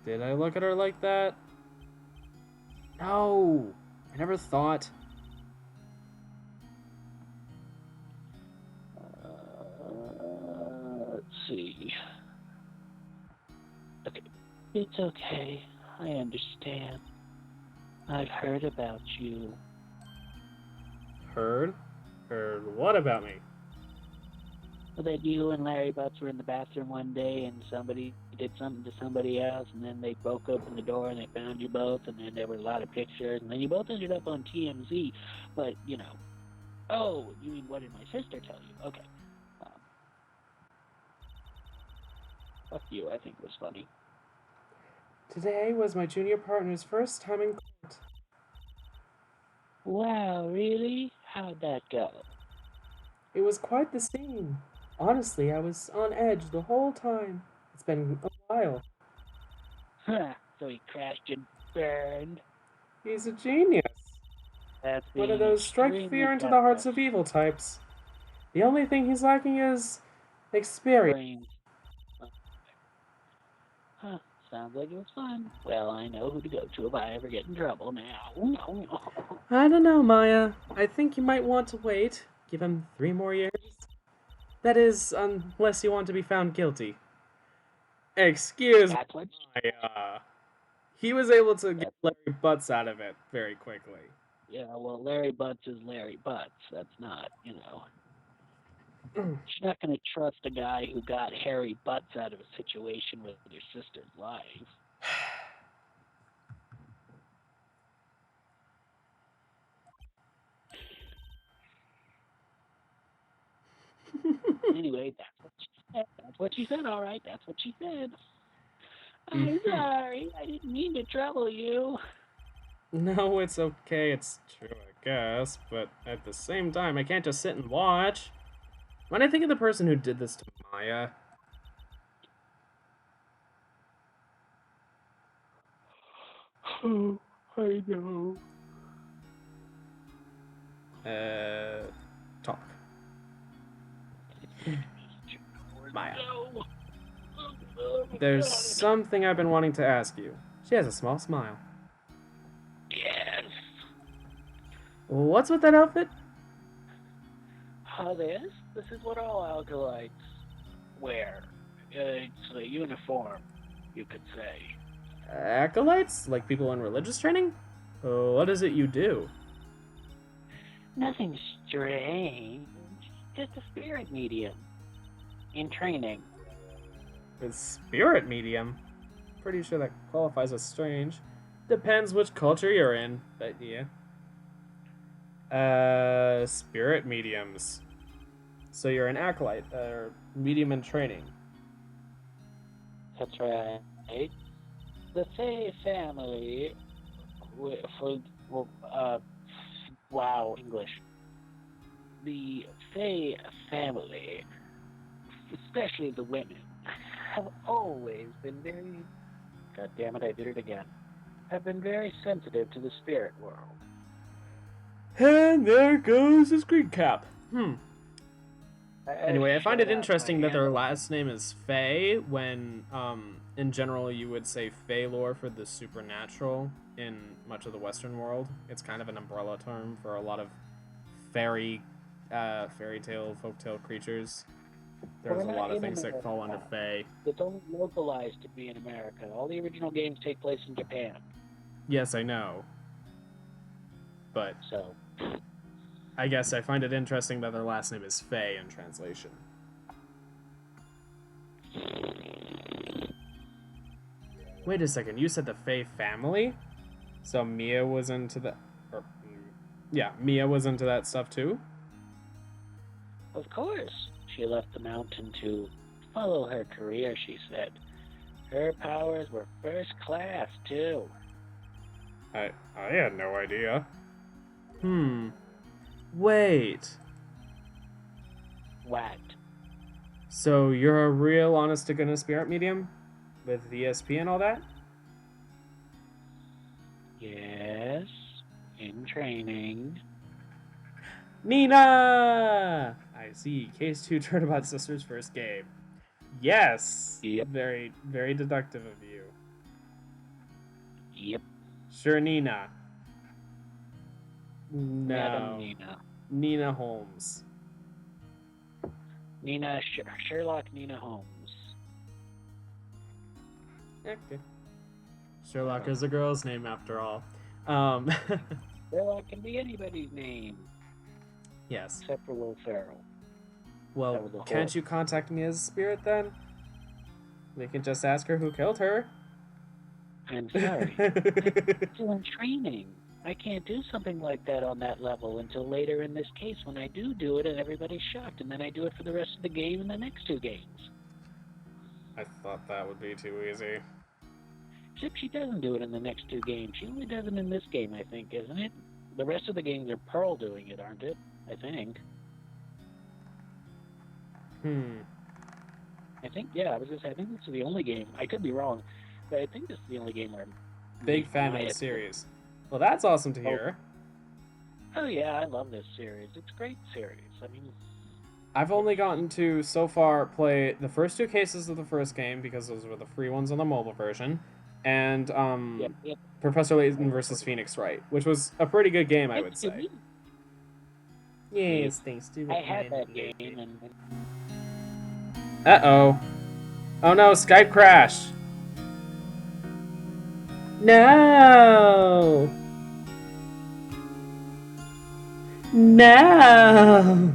Did I look at her like that? No, I never thought. Let's see. Okay, it's okay. I understand. I've heard about you. Heard? Heard what about me? That you and Larry Butts were in the bathroom one day and somebody did something to somebody else, and then they broke open the door and they found you both, and then there were a lot of pictures, and then you both ended up on TMZ. But, you know. Oh, you mean what did my sister tell you? Okay. Fuck you, I think it was funny. Today was my junior partner's first time in court. Wow, really? How'd that go? It was quite the scene. Honestly, I was on edge the whole time. It's been a while. Huh, so he crashed and burned. He's a genius. That's One of those strike fear into the hearts of evil types. The only thing he's lacking is experience. Huh, sounds like it was fun. Well, I know who to go to if I ever get in trouble now. I don't know, Maya. I think you might want to wait. Give him 3 more years. That is, unless you want to be found guilty. Excuse me, Maya. He was able to get Larry Butts out of it very quickly. Yeah, well, Larry Butts is Larry Butts. That's not, you know. She's not going to trust a guy who got Harry Butts out of a situation with your sister's life. Anyway, that's what she said. That's what she said, all right. That's what she said. I'm sorry. I didn't mean to trouble you. No, it's okay. It's true, I guess. But at the same time, I can't just sit and watch. When I think of the person who did this to Maya... Oh, I know. Talk. Maya. There's something I've been wanting to ask you. She has a small smile. Yes. What's with that outfit? This is what all alkalites wear. It's a uniform, you could say. Acolytes? Like people in religious training? What is it you do? Nothing strange. Just a spirit medium. In training. A spirit medium? Pretty sure that qualifies as strange. Depends which culture you're in, but yeah. Spirit mediums. So you're an acolyte, or medium in training. That's right. The Fae family, wow, English. The Fae family, especially the women, have always been very, God damn it, I did it again, have been very sensitive to the spirit world. And there goes the screen cap. Anyway, I find it interesting that their last name is Fae, when, in general, you would say Fae lore for the supernatural in much of the Western world. It's kind of an umbrella term for a lot of fairy tale, folktale creatures. There's a lot of things that fall under Fae. It's only localized to be in America. All the original games take place in Japan. Yes, I know. But... So... I guess I find it interesting that their last name is Fae in translation. Wait a second, you said the Faye family? So Mia was into that... Yeah, Mia was into that stuff too? Of course. She left the mountain to follow her career, she said. Her powers were first class, too. I had no idea. Wait. What? So you're a real honest-to-goodness spirit medium? With ESP and all that? Yes, in training. Nina! I see. Case 2 Turnabout Sisters' first game. Yes! Yep. Very, very deductive of you. Yep. Sure, Nina. No. Madam Nina. Nina Holmes. Sherlock Nina Holmes. Okay. Sherlock is a girl's name after all. Sherlock can be anybody's name. Yes. Except for Will Ferrell. Well, can't you contact me as a spirit then? We can just ask her who killed her. I'm sorry. I'm still in training. I can't do something like that on that level until later in this case when I do it and everybody's shocked, and then I do it for the rest of the game and the next 2 games. I thought that would be too easy. Except she doesn't do it in the next 2 games. She only does it in this game, I think, isn't it? The rest of the games are Pearl doing it, aren't it? I think. I think, yeah, I was going to say, I think this is the only game. I could be wrong, but I think this is the only game where... Big fan of the series. Well, that's awesome to hear. Oh, yeah, I love this series. It's a great series. I mean... I've only gotten to, so far, play the first 2 cases of the first game, because those were the free ones on the mobile version, and, Yep. Professor Layton versus Phoenix Wright, which was a pretty good game, I would say. Yes, thanks to I had that game, and... Uh-oh. Oh no, Skype crash! No! No!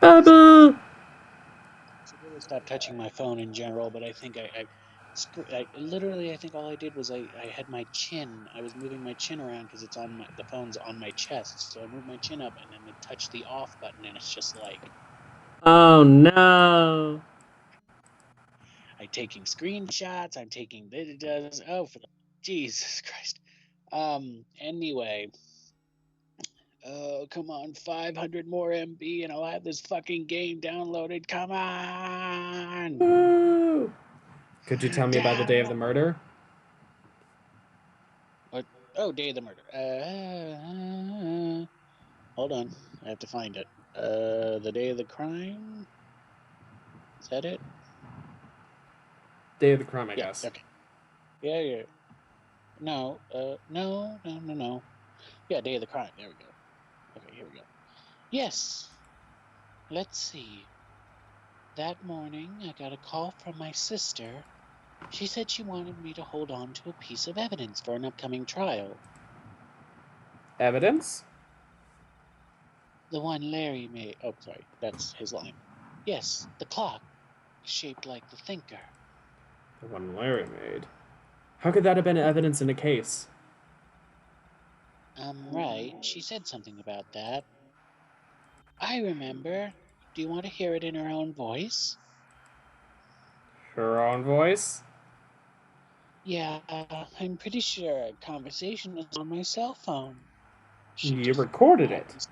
Bubble! I should really stop touching my phone in general, but I think I literally, I think all I did was I had my chin. I was moving my chin around because it's on the phone's on my chest. So I moved my chin up and then it touched the off button, and it's just like, oh no! I'm taking screenshots. I'm taking videos. Oh, for the Jesus Christ. Anyway. Oh, come on, 500 more MB and I'll have this fucking game downloaded. Come on! Woo! Could you tell me about the day of the murder? What? Oh, day of the murder. Hold on. I have to find it. The day of the crime? Is that it? Day of the crime, I guess. Okay. Yeah. No. No. Yeah, day of the crime. There we go. Okay, here we go. Yes. Let's see. That morning, I got a call from my sister. She said she wanted me to hold on to a piece of evidence for an upcoming trial. Evidence? The one Larry made. Oh, sorry. That's his line. Yes, the clock, shaped like the thinker. The one Larry made? How could that have been evidence in a case? Right. She said something about that. I remember. Do you want to hear it in her own voice? Her own voice? Yeah, I'm pretty sure a conversation was on my cell phone. You recorded it.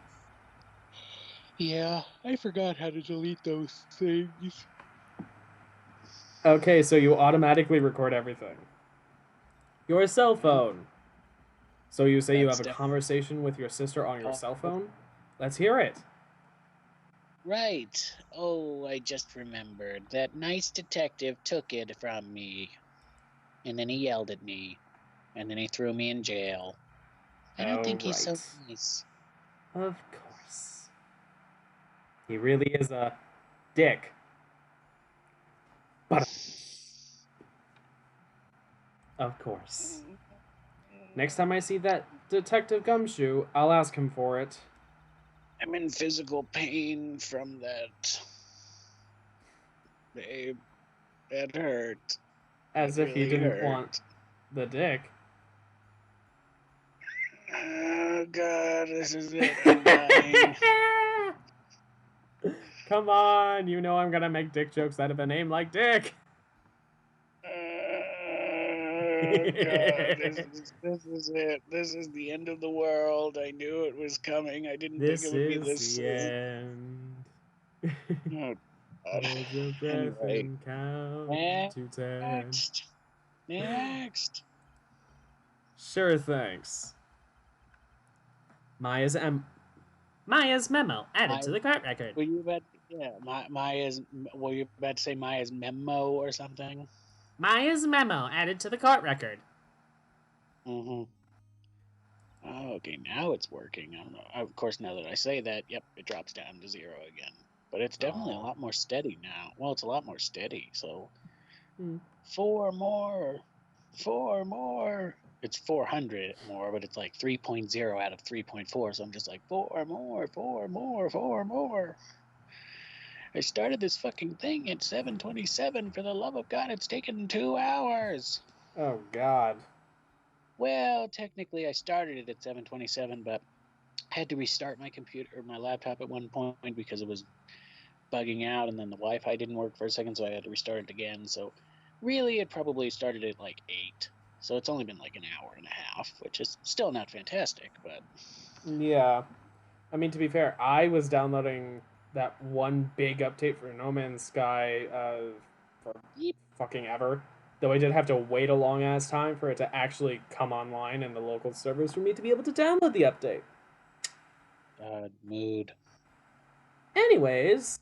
Yeah, I forgot how to delete those things. Okay, so you automatically record everything. Your cell phone. So you say you have a conversation with your sister on your cell phone? Let's hear it. Right. Oh, I just remembered. That nice detective took it from me. And then he yelled at me. And then he threw me in jail. I don't think he's so nice. Of course. He really is a dick. But of course. Next time I see that Detective Gumshoe, I'll ask him for it. I'm in physical pain from that. Babe, that hurt. As That if you really didn't hurt. want the dick. Oh God, this is it. I'm dying. Come on, you know I'm gonna make dick jokes out of a name like Dick. Oh God, this is it. This is the end of the world. I knew it was coming. I didn't think it This would be is this the soon. end. Oh God. Hold your breath Anyway, and count to 10. next. Sure, thanks. Maya's memo added My, to the court record. were you about? Yeah, Maya's. Were you about to say Maya's memo or something? Maya's memo added to the court record. Mm-hmm. Oh, okay, now it's working. I don't know. Of course, now that I say that, yep, it drops down to 0 again. But it's definitely a lot more steady now. Well, it's a lot more steady. So, 4 more, 4 more. It's 400 more, but it's like 3.0 out of 3.4. So I'm just like 4 more, 4 more, 4 more. I started this fucking thing at 7:27. For the love of God, it's taken 2 hours. Oh God. Well, technically, I started it at 7:27, but I had to restart my computer or my laptop at one point because it was bugging out, and then the Wi-Fi didn't work for a second, so I had to restart it again. So really, it probably started at like 8. So it's only been like an hour and a half, which is still not fantastic, but Yeah. I mean, to be fair, I was downloading that one big update for No Man's Sky for yep. fucking ever. Though I did have to wait a long ass time for it to actually come online in the local servers for me to be able to download the update. Mood. Anyways,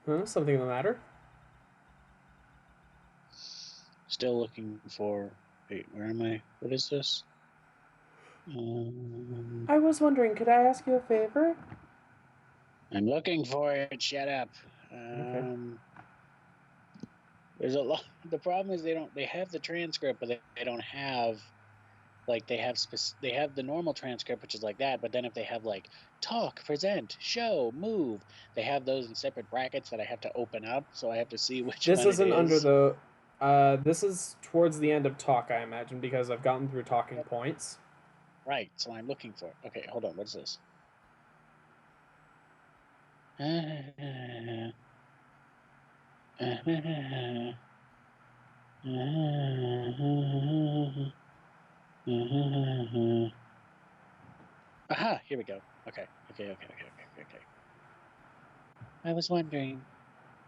something the matter? Still looking for. Wait, where am I? What is this? I was wondering, could I ask you a favor? I'm looking for it. Shut up. Okay. There's a lot. The problem is they have the transcript, but they don't have like they have the normal transcript, which is like that. But then if they have like talk, present, show, move, they have those in separate brackets that I have to open up. So I have to see which This one it isn't under is. the. This is towards the end of talk, I imagine, because I've gotten through talking points. Right. So I'm looking for it. Okay, hold on. What's this? Aha! Here we go. Okay. I was wondering,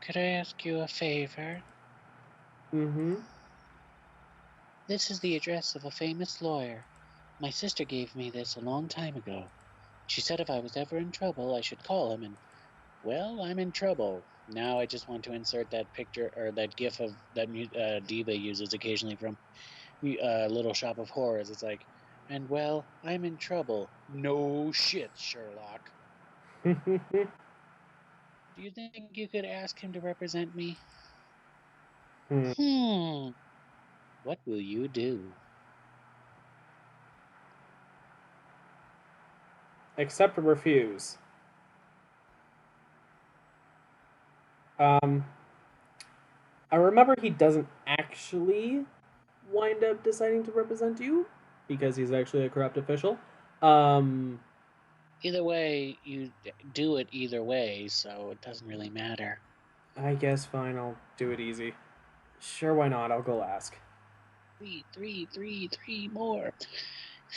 could I ask you a favor? Mm-hmm. This is the address of a famous lawyer. My sister gave me this a long time ago. She said if I was ever in trouble, I should call him, and, well, I'm in trouble. Now I just want to insert that picture, or that gif of that Diva uses occasionally from Little Shop of Horrors. It's like, and, well, I'm in trouble. No shit, Sherlock. Do you think you could ask him to represent me? What will you do? Accept or refuse. I remember he doesn't actually wind up deciding to represent you because he's actually a corrupt official. Either way, you do it either way, so it doesn't really matter. I guess fine, I'll do it easy. Sure, why not? I'll go ask. Three more.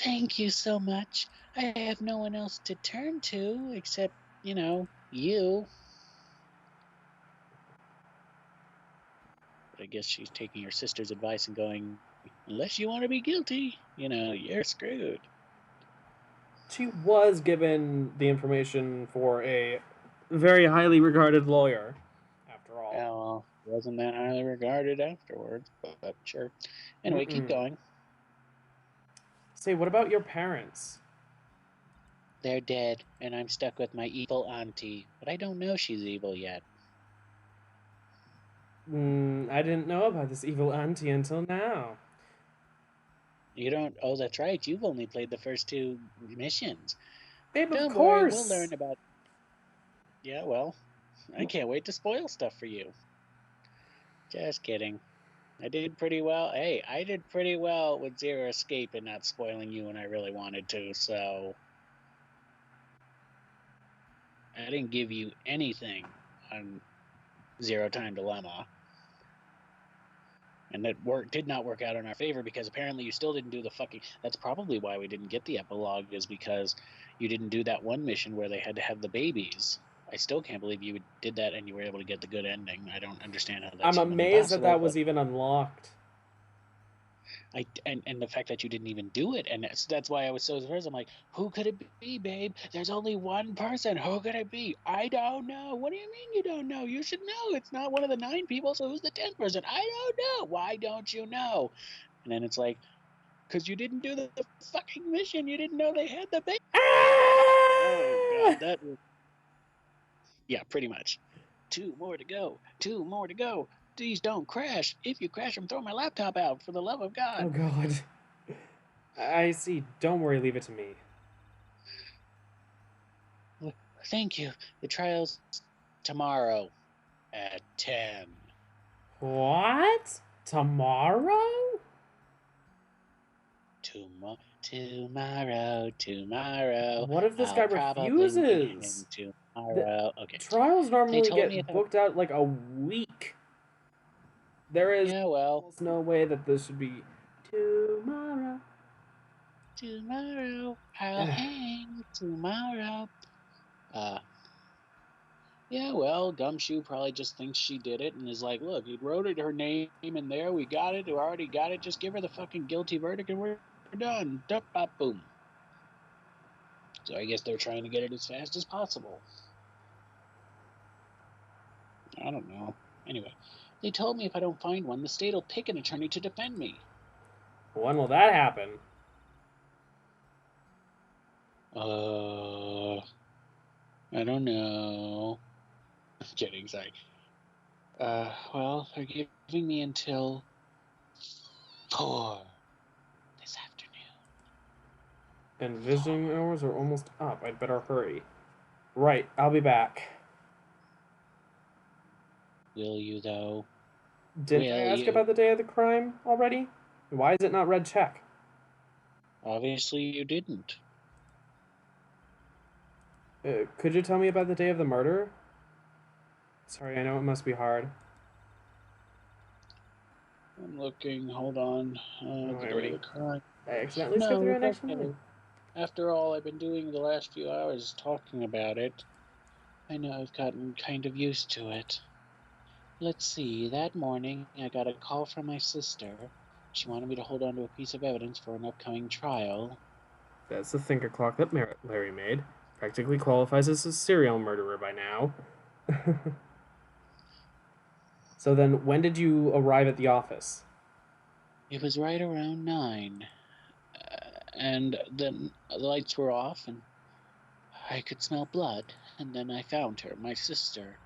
Thank you so much. I have no one else to turn to except, you. But I guess she's taking her sister's advice and going, unless you want to be guilty, you're screwed. She was given the information for a very highly regarded lawyer, after all. Well, wasn't that highly regarded afterwards, but sure. Anyway, keep going. Say, what about your parents? They're dead, and I'm stuck with my evil auntie, but I don't know she's evil yet. I didn't know about this evil auntie until now. You don't? Oh, that's right. You've only played the first 2 missions. Babe, Don't of worry, course! we'll learn about. Yeah, well, I can't wait to spoil stuff for you. Just kidding. I did pretty well. Hey, I did pretty well with Zero Escape and not spoiling you when I really wanted to, so I didn't give you anything on Zero Time Dilemma. And it did not work out in our favor because apparently you still didn't do the fucking... That's probably why we didn't get the epilogue, is because you didn't do that one mission where they had to have the babies. I still can't believe you did that and you were able to get the good ending. I don't understand how that's I'm humanly amazed that possible, was even unlocked. And the fact that you didn't even do it, and that's why I was so surprised. I'm like, who could it be, babe? There's only one person. Who could it be? I don't know. What do you mean you don't know? You should know. It's not one of the 9 people, so who's the 10th person? I don't know. Why don't you know? And then it's like, because you didn't do the fucking mission. You didn't know they had the baby. Oh god, that was... Yeah, pretty much. 2 more to go. 2 more to go. Please don't crash. If you crash, I'm throwing my laptop out, for the love of God. Oh god. I see. Don't worry, leave it to me. Thank you. The trial's tomorrow at 10. What? Tomorrow? Tomorrow. What if this I'll guy probably meet him refuses? tomorrow. Okay. Trials normally told me get if I- booked out like a week. There is Yeah, well, almost no way that this should be tomorrow. tomorrow I'll hang tomorrow. Yeah, well, Gumshoe probably just thinks she did it and is like, look, you wrote it, her name in there, we got it, we already got it, just give her the fucking guilty verdict and we're done. Dup, bop, boom. So I guess they're trying to get it as fast as possible. I don't know. Anyway, they told me if I don't find one, the state will pick an attorney to defend me. When will that happen? I don't know. I'm kidding, sorry. Well, they're giving me until 4 this afternoon. And visiting hours are almost up. I'd better hurry. Right, I'll be back. Will you, though? Didn't I ask about the day of the crime already? Why is it not red check? Obviously you didn't. Could you tell me about the day of the murder? Sorry, I know it must be hard. I'm looking, hold on. The day of the crime. I accidentally skipped through an extra line. After all I've been doing the last few hours talking about it, I know I've gotten kind of used to it. Let's see, that morning I got a call from my sister. She wanted me to hold on to a piece of evidence for an upcoming trial. That's the thinker clock that Larry made. Practically qualifies as a serial murderer by now. So then, when did you arrive at the office? It was right around 9. And then the lights were off and I could smell blood. And then I found her, my sister.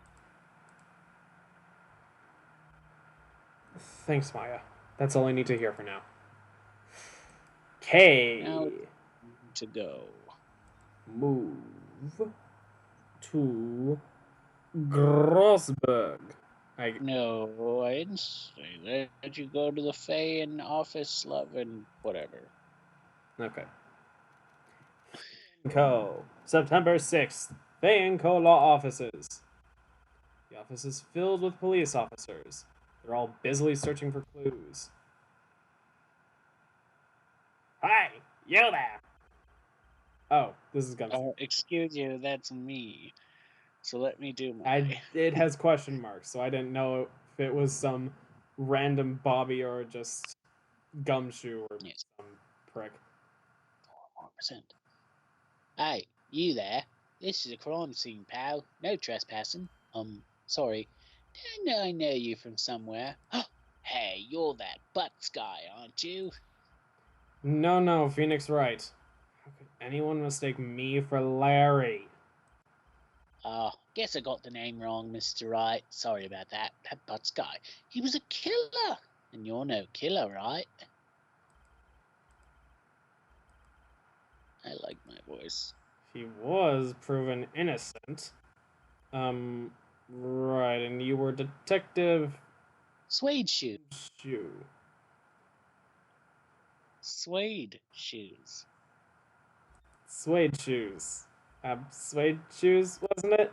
Thanks, Maya. That's all I need to hear for now. Okay. Now to go. Move to Grossberg. No, I didn't say that. You go to the Fay and office, love, and whatever. Okay. Co. September 6th. Fay & Co. Law Offices. The office is filled with police officers. They're all busily searching for clues. Hi, you there. Oh, this is Gumshoe. Excuse you, that's me. So let me do my... It has question marks, so I didn't know if it was some random Bobby or just Gumshoe or some prick. 4%. Hey, you there? This is a crime scene, pal. No trespassing. Sorry. Don't I know you from somewhere? Hey, you're that Butts guy, aren't you? No, Phoenix Wright. How could anyone mistake me for Larry? Guess I got the name wrong, Mr. Wright. Sorry about that. That Butts guy. He was a killer. And you're no killer, right? I like my voice. He was proven innocent. Right, and you were Detective Suede shoes. Shoe. Suede shoes. Suede shoes. Suede shoes, wasn't it?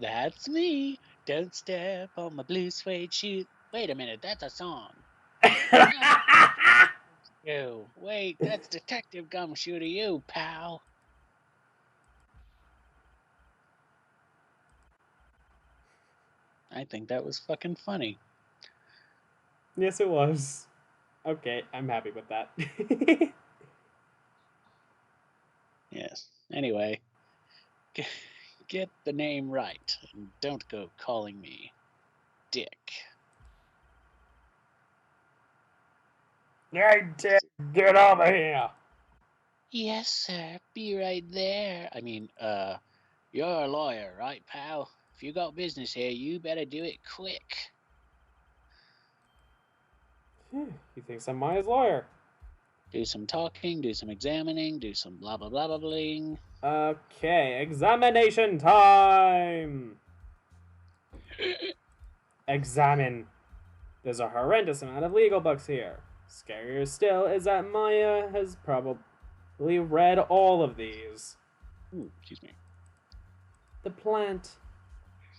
That's me. Don't step on my blue suede shoes. Wait a minute, that's a song. You. Wait, that's Detective Gumshoe to you, pal. I think that was fucking funny. Yes, it was. Okay, I'm happy with that. Yes. Anyway, get the name right and don't go calling me Dick. Hey, Dick, get over here. Yes, sir. Be right there. I mean, you're a lawyer, right, pal? If you got business here, you better do it quick. He thinks I'm Maya's lawyer. Do some talking, do some examining, do some blah blah blah blah bling. Okay, examination time. Examine. There's a horrendous amount of legal books here. Scarier still is that Maya has probably read all of these. Ooh, excuse me. The plant.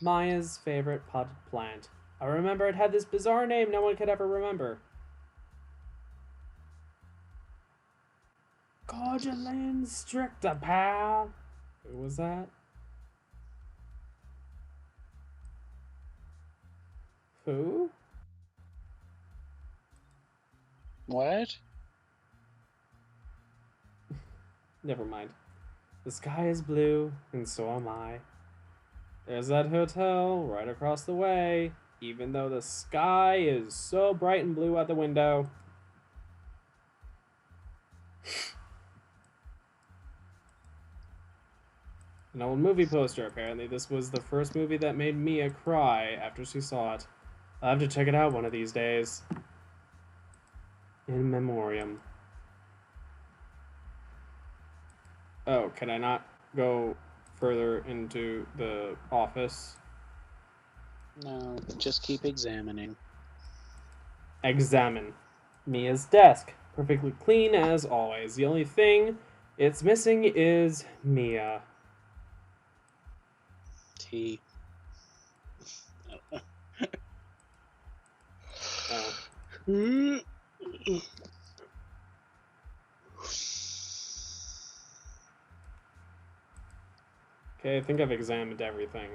Maya's favorite potted plant. I remember it had this bizarre name no one could ever remember. Cordyline stricta, pal. Who was that? Who? What? Never mind. The sky is blue, and so am I. There's that hotel right across the way, even though the sky is so bright and blue out the window. An old movie poster, apparently. This was the first movie that made Mia cry after she saw it. I'll have to check it out one of these days. In memoriam. Oh, can I not go further into the office? No, just keep examining. Examine. Mia's desk. Perfectly clean as always. The only thing it's missing is Mia. T. Oh. Okay, I think I've examined everything.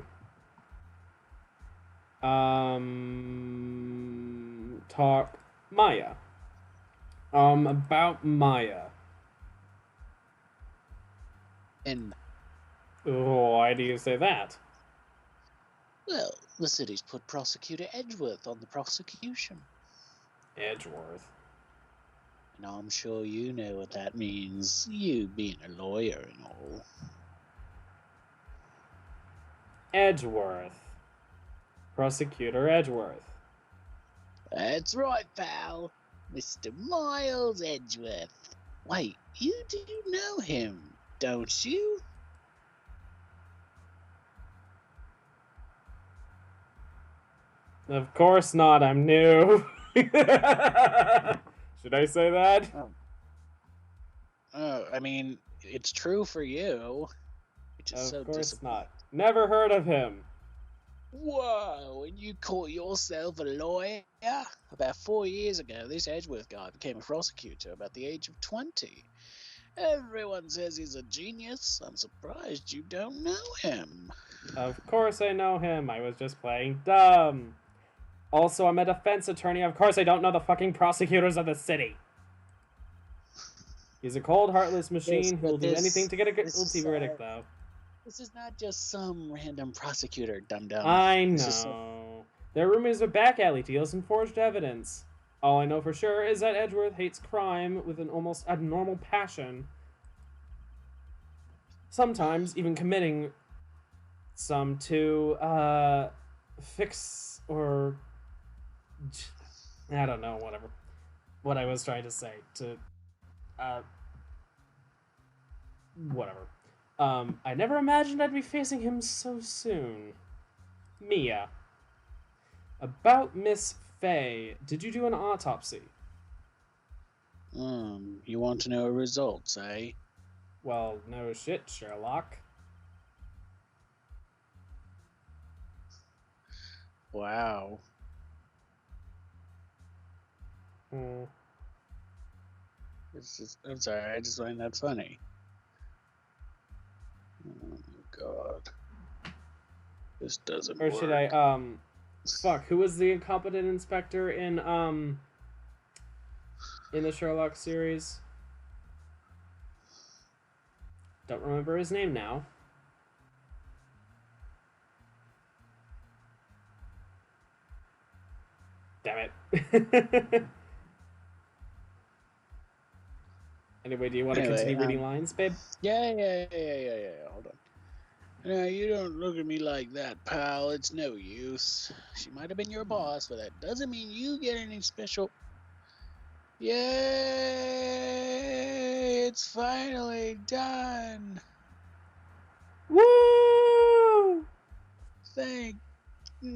Talk Maya. About Maya. And, Why do you say that? well, the city's put Prosecutor Edgeworth on the prosecution. Edgeworth. And I'm sure you know what that means, you being a lawyer and all. Edgeworth. Prosecutor Edgeworth. That's right, pal. Mr. Miles Edgeworth. Wait, you do know him, don't you? Of course not, I'm new. Should I say that? Oh, I mean, it's true for you. Which is Of so course not. Never heard of him. Whoa, and you call yourself a lawyer? About 4 years ago, this Edgeworth guy became a prosecutor about the age of 20. Everyone says he's a genius. I'm surprised you don't know him. Of course I know him. I was just playing dumb. Also, I'm a defense attorney. Of course I don't know the fucking prosecutors of the city. He's a cold, heartless machine who will do anything to get a guilty verdict, though. This is not just some random prosecutor, dum-dum. I know. There are rumors of back alley deals and forged evidence. All I know for sure is that Edgeworth hates crime with an almost abnormal passion. Sometimes even committing some to, fix or... I don't know, whatever. What I was trying to say. Whatever. I never imagined I'd be facing him so soon. Mia. About Miss Fay, did you do an autopsy? You want to know results, eh? Well, no shit, Sherlock. Wow. Hmm. I'm sorry, I just find that funny. Oh, God. This doesn't Or work. should I, fuck, who was the incompetent inspector in the Sherlock series? Don't remember his name now. Damn it. Anyway, do you want to continue reading lines, babe? Yeah. Hold on. No, you don't look at me like that, pal. It's no use. She might have been your boss, but that doesn't mean you get any special. Yay! It's finally done. Woo! Thank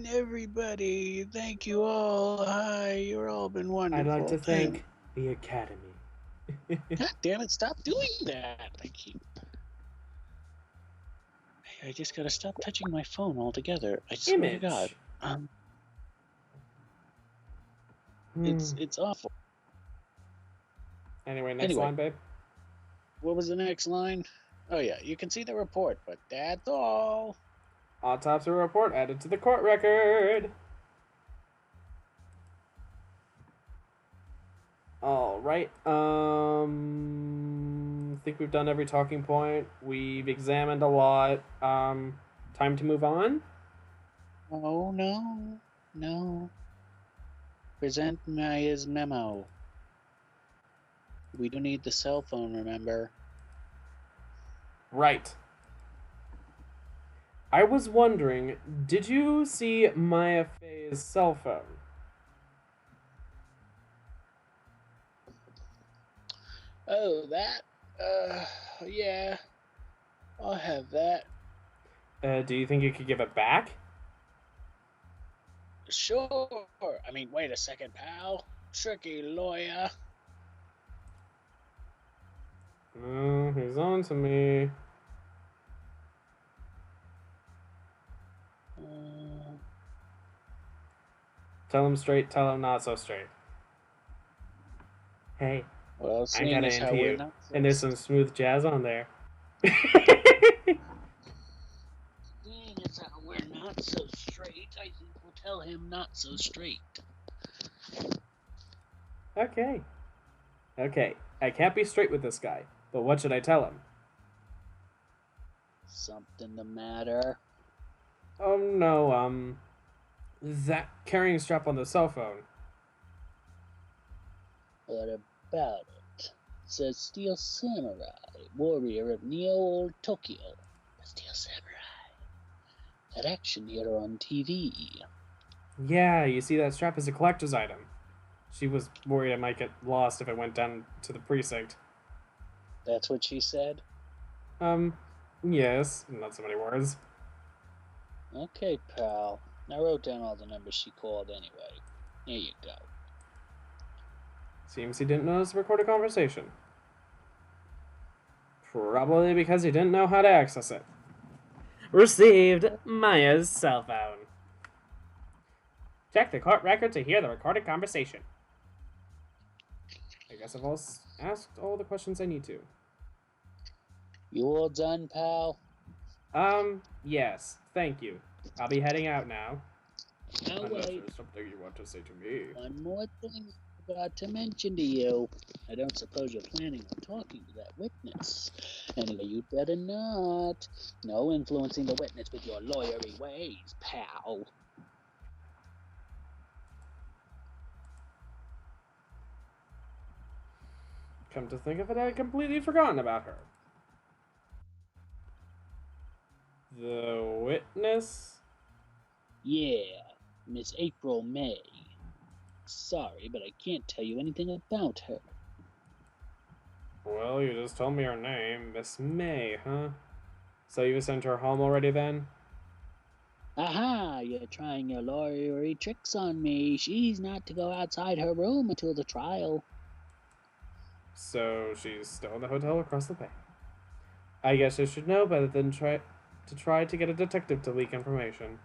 everybody. Thank you all. Hi, you've all been wonderful. I'd like to thank the Academy. God damn it! Stop doing that. I just gotta stop touching my phone altogether. I swear to God. It's awful. Anyway, next line, babe. What was the next line? Oh yeah, you can see the report, but that's all. Autopsy report added to the court record. All right. I think we've done every talking point. We've examined a lot. Time to move on? Oh, no. Present Maya's memo. We do need the cell phone, remember? Right. I was wondering, did you see Maya Fay's cell phone? Oh, that? Yeah. I'll have that. Do you think you could give it back? Sure. I mean, wait a second, pal. Tricky lawyer. He's on to me. Tell him straight, tell him not so straight. Hey, well, I'm kind of into you. And there's some smooth jazz on there. Seeing as how we're not so straight, I think we'll tell him not so straight. Okay. I can't be straight with this guy, but what should I tell him? Something the matter? Oh no, that carrying strap on the cell phone. What about it? It says Steel Samurai, warrior of Neo Tokyo. The Steel Samurai. That action hero on TV. Yeah, you see, that strap is a collector's item. She was worried I might get lost if I went down to the precinct. That's what she said? Yes, not so many words. Okay, pal. I wrote down all the numbers she called anyway. Here you go. Seems he didn't know to record a conversation. Probably because he didn't know how to access it. Received Maya's cell phone. Check the court record to hear the recorded conversation. I guess I've asked all the questions I need to. You all done, pal? Yes. Thank you. I'll be heading out now. No, Unless wait. there's something you want to say to me. One more thing I forgot to mention to you. I don't suppose you're planning on talking to that witness. Anyway, you'd better not. No influencing the witness with your lawyery ways, pal. Come to think of it, I had completely forgotten about her. The witness? Yeah, Miss April May. Sorry, but I can't tell you anything about her. Well, you just told me her name. Miss May, huh? So you sent her home already then? Aha, you're trying your lawyery tricks on me. She's not to go outside her room until the trial. So she's still in the hotel across the bay. I guess I should know better than try to get a detective to leak information.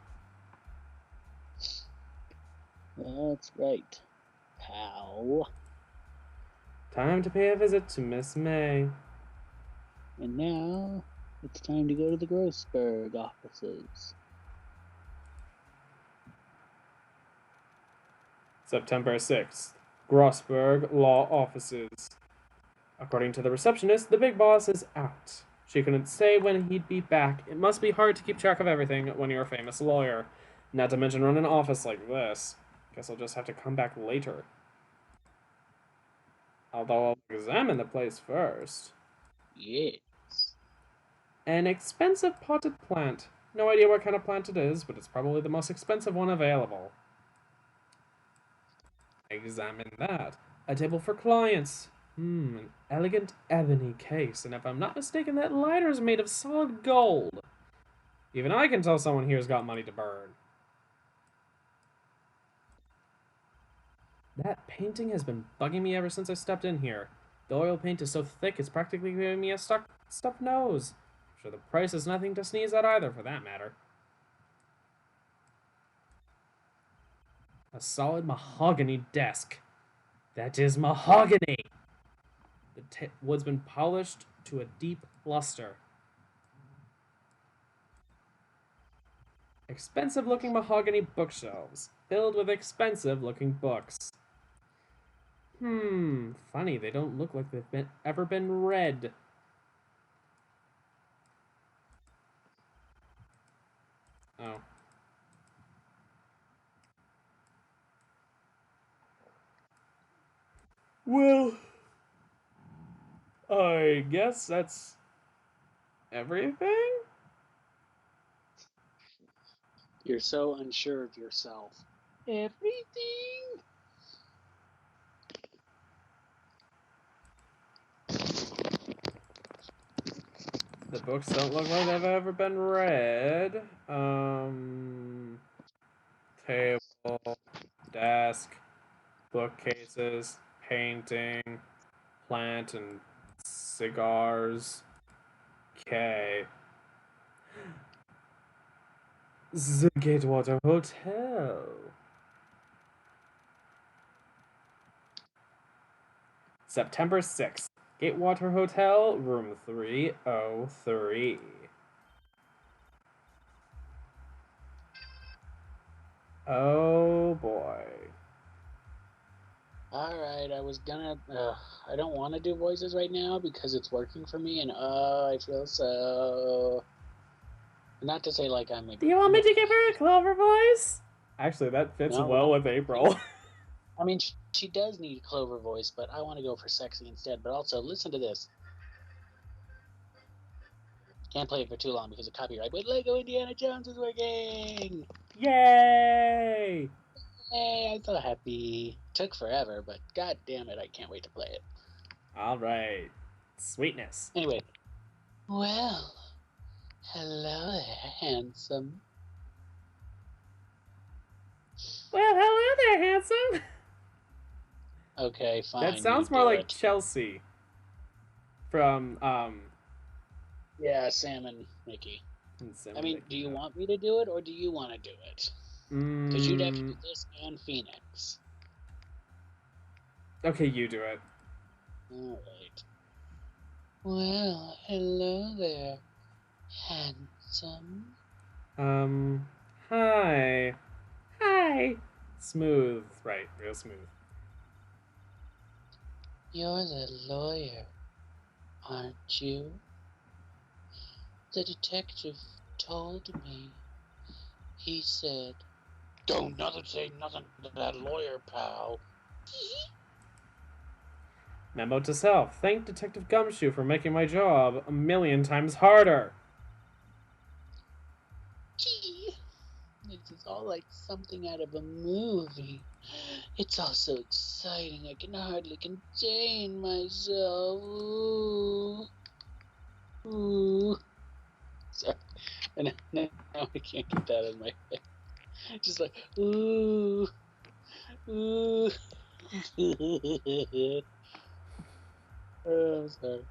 That's right, pal. Time to pay a visit to Miss May. And now, it's time to go to the Grossberg offices. September 6th. Grossberg Law Offices. According to the receptionist, the big boss is out. She couldn't say when he'd be back. It must be hard to keep track of everything when you're a famous lawyer. Not to mention run an office like this. Guess I'll just have to come back later. Although I'll examine the place first. Yes. An expensive potted plant. No idea what kind of plant it is, but it's probably the most expensive one available. Examine that. A table for clients. An elegant ebony case, and if I'm not mistaken, that lighter is made of solid gold. Even I can tell someone here's got money to burn. That painting has been bugging me ever since I stepped in here. The oil paint is so thick it's practically giving me a stuffed nose. I'm sure the price is nothing to sneeze at either, for that matter. A solid mahogany desk. That is mahogany! The wood's been polished to a deep luster. Expensive-looking mahogany bookshelves, filled with expensive-looking books. Funny, they don't look like they've ever been read. Oh. Well, I guess that's everything? You're so unsure of yourself. Everything. The books don't look like they've ever been read. Table, desk, bookcases, painting, plant, and cigars. Okay. The Gatewater Hotel. September 6th. Gatewater Hotel, room 303. Oh boy. Alright, I was gonna. I don't want to do voices right now because it's working for me, and I feel so. Not to say like I'm a. Do you want me to give her a Clover voice? Actually, that fits No. well with April. I mean, she does need a Clover voice, but I want to go for sexy instead. But also, listen to this. Can't play it for too long because of copyright. But Lego Indiana Jones is working! Yay! Hey, I'm so happy. Took forever, but god damn it, I can't wait to play it. Alright. Sweetness. Anyway. Well, hello there, handsome. Well, hello there, handsome. Okay, fine. That sounds you more do like it. Chelsea from Yeah, Sam and Mickey. I mean, do you want me to do it or do you want to do it? Because you'd have to do this and Phoenix. Okay, you do it. Alright. Well, hello there, handsome. Hi. Hi. Smooth. Right, real smooth. You're the lawyer, aren't you? The detective told me. He said, "Don't nothing say nothing to that lawyer, pal." Memo to self. Thank Detective Gumshoe for making my job 1,000,000 times harder. Gee, this is all like something out of a movie. It's all so exciting, I can hardly contain myself. Ooh. Ooh. Sorry. And now I can't get that in my head. Just like, ooh, ooh. Oh, I'm sorry.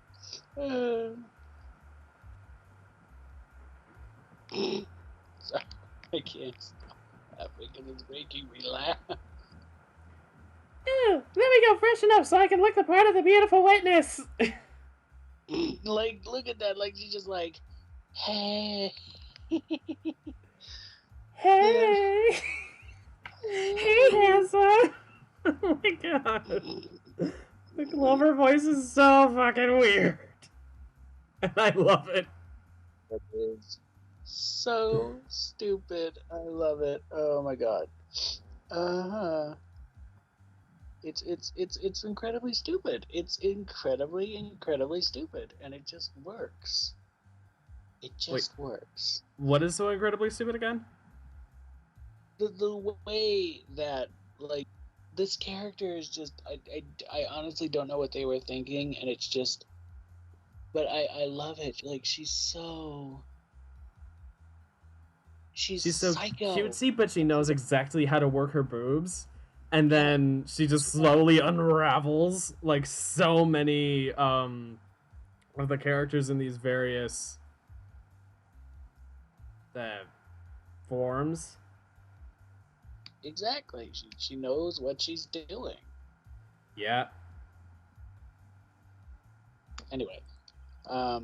Sorry, I can't stop laughing because it's making me laugh. Ew, let me go freshen up so I can look the part of the beautiful witness. Like, look at that. Like, she's just like, hey. Hey. Hey, handsome. Oh my god. The Clover voice is so fucking weird. And I love it. That is so stupid. I love it. Oh my god. Uh-huh. It's incredibly stupid. It's incredibly stupid, and it just works. It just works. What is so incredibly stupid again? The way that, like, this character is just, I honestly don't know what they were thinking, and it's just, but I love it. Like, she's so so psycho. cutesy, but she knows exactly how to work her boobs. And then she just slowly unravels like so many of the characters in these various forms. Exactly. She knows what she's doing. Yeah. Anyway, I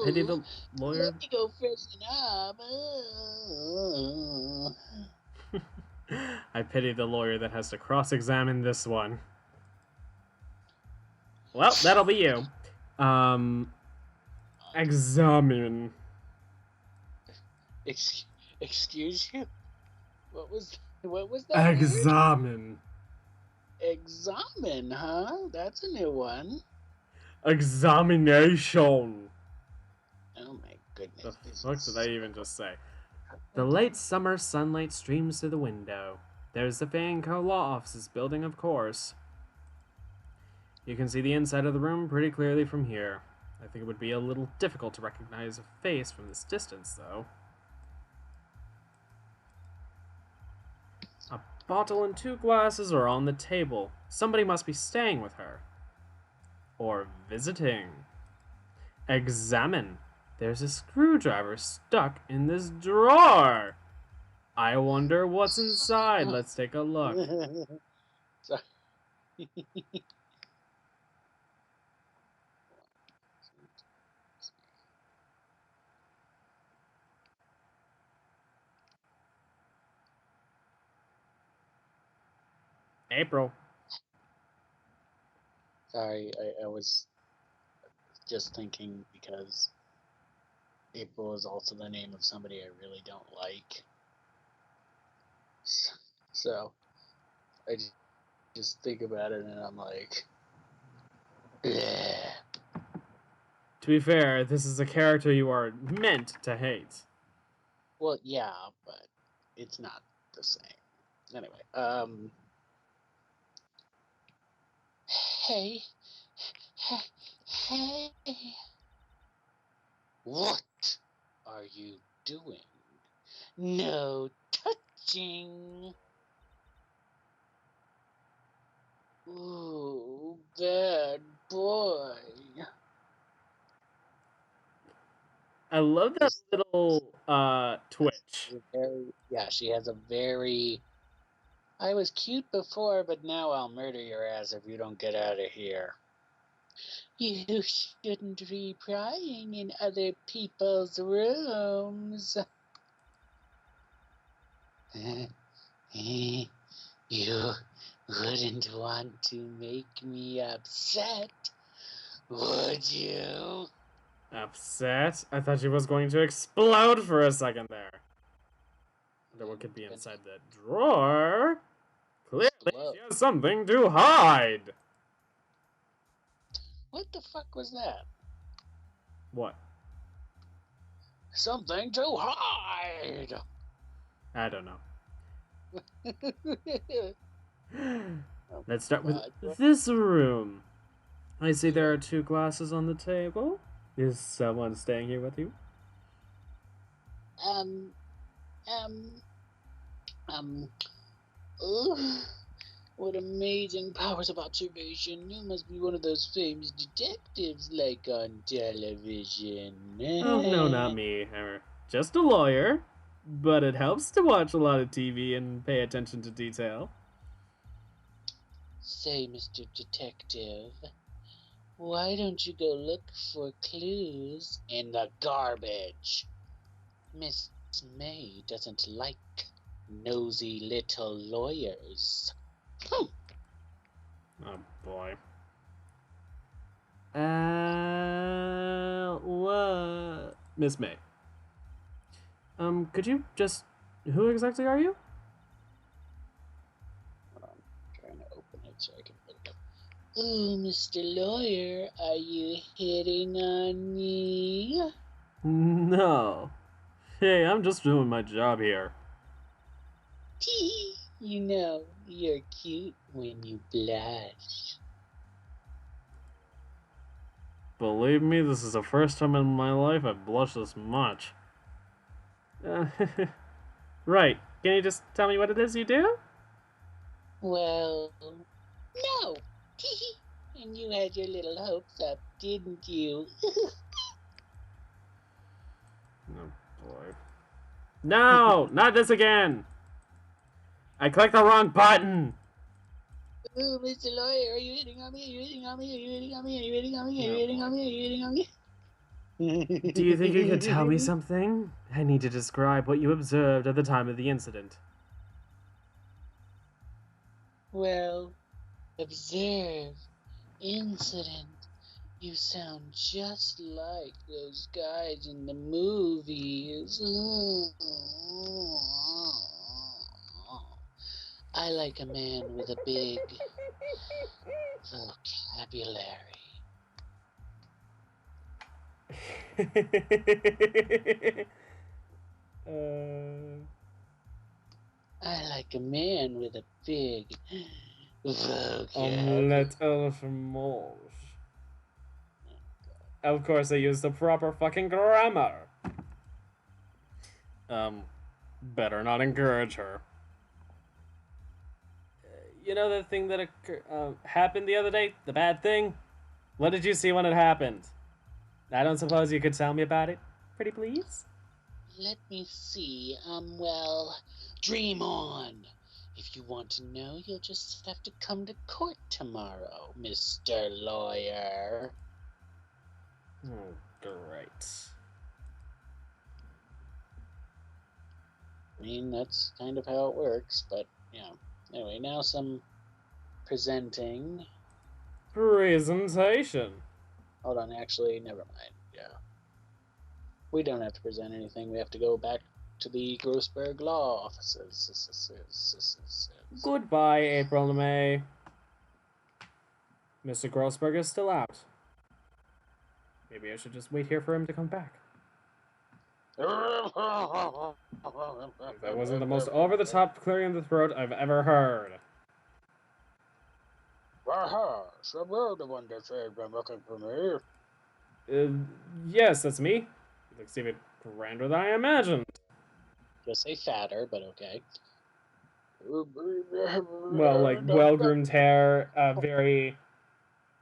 pity the lawyer. Let me go freshen up. I pity the lawyer that has to cross-examine this one. Well, that'll be you. Examine. Excuse you? What was that? Examine. Word? Examine, huh? That's a new one. Examination. Oh my goodness. The fuck did I even just say? The late summer sunlight streams through the window. There's the Fanco Law Offices building, of course. You can see the inside of the room pretty clearly from here. I think it would be a little difficult to recognize a face from this distance, though. A bottle and 2 glasses are on the table. Somebody must be staying with her. Or visiting. Examine. There's a screwdriver stuck in this drawer. I wonder what's inside. Let's take a look. Sorry. April. Sorry, I was just thinking because April is also the name of somebody I really don't like. So I just think about it and I'm like, bleh. To be fair, this is a character you are meant to hate. Well, yeah, but it's not the same. Anyway, hey, hey, what are you doing? No touching. Ooh, bad boy. I love that little twitch. She has a very. I was cute before, but now I'll murder your ass if you don't get out of here. You shouldn't be prying in other people's rooms. You wouldn't want to make me upset, would you? Upset? I thought she was going to explode for a second there. Wonder what could be inside that drawer. Clearly, she has something to hide. What the fuck was that? What? Something to hide. I don't know. Let's start with this room. I see there are 2 glasses on the table. Is someone staying here with you? um, um, oh, what amazing powers of observation. You must be one of those famous detectives like on television. Oh, no, not me. Just a lawyer. But it helps to watch a lot of TV and pay attention to detail. Say, Mr. Detective, why don't you go look for clues in the garbage? Miss May doesn't like nosy little lawyers. Oh, boy. What? Miss May. Could you just... Who exactly are you? Hold on, I'm trying to open it so I can look it up. Ooh, Mr. Lawyer, are you hitting on me? No. Hey, I'm just doing my job here. Tee, you know, you're cute when you blush. Believe me, this is the first time in my life I've blushed this much. Right. Can you just tell me what it is you do? Well, no. Tee, and you had your little hopes up, didn't you? Oh, boy. No! Not this again! I clicked the wrong button! Ooh, Mr. Lawyer, are you hitting on me? Are you hitting on me? Are you hitting on me? Are you hitting on me? Are you hitting on me? Are you hitting on me? Do you think you could tell me something? I need to describe what you observed at the time of the incident. Well, observe. Incident. You sound just like those guys in the movies. I like a man with a big vocabulary. I like a man with a big vocabulary. Omelette au fromage. Of course, I used the proper fucking grammar. Better not encourage her. You know the thing that happened the other day? The bad thing? What did you see when it happened? I don't suppose you could tell me about it? Pretty please? Let me see. Well, dream on. If you want to know, you'll just have to come to court tomorrow, Mr. Lawyer. Oh, great. I mean, that's kind of how it works, but, yeah. Anyway, now some presenting. Presentation. Hold on, actually, never mind. Yeah. We don't have to present anything. We have to go back to the Grossberg Law offices. Goodbye, April and May. Mr. Grossberg is still out. Maybe I should just wait here for him to come back. That wasn't the most over-the-top clearing of the throat I've ever heard. So you're the one that said been looking for me. Yes, that's me. You looks even grander than I imagined. Just say fatter, but okay. Well, like well-groomed hair, very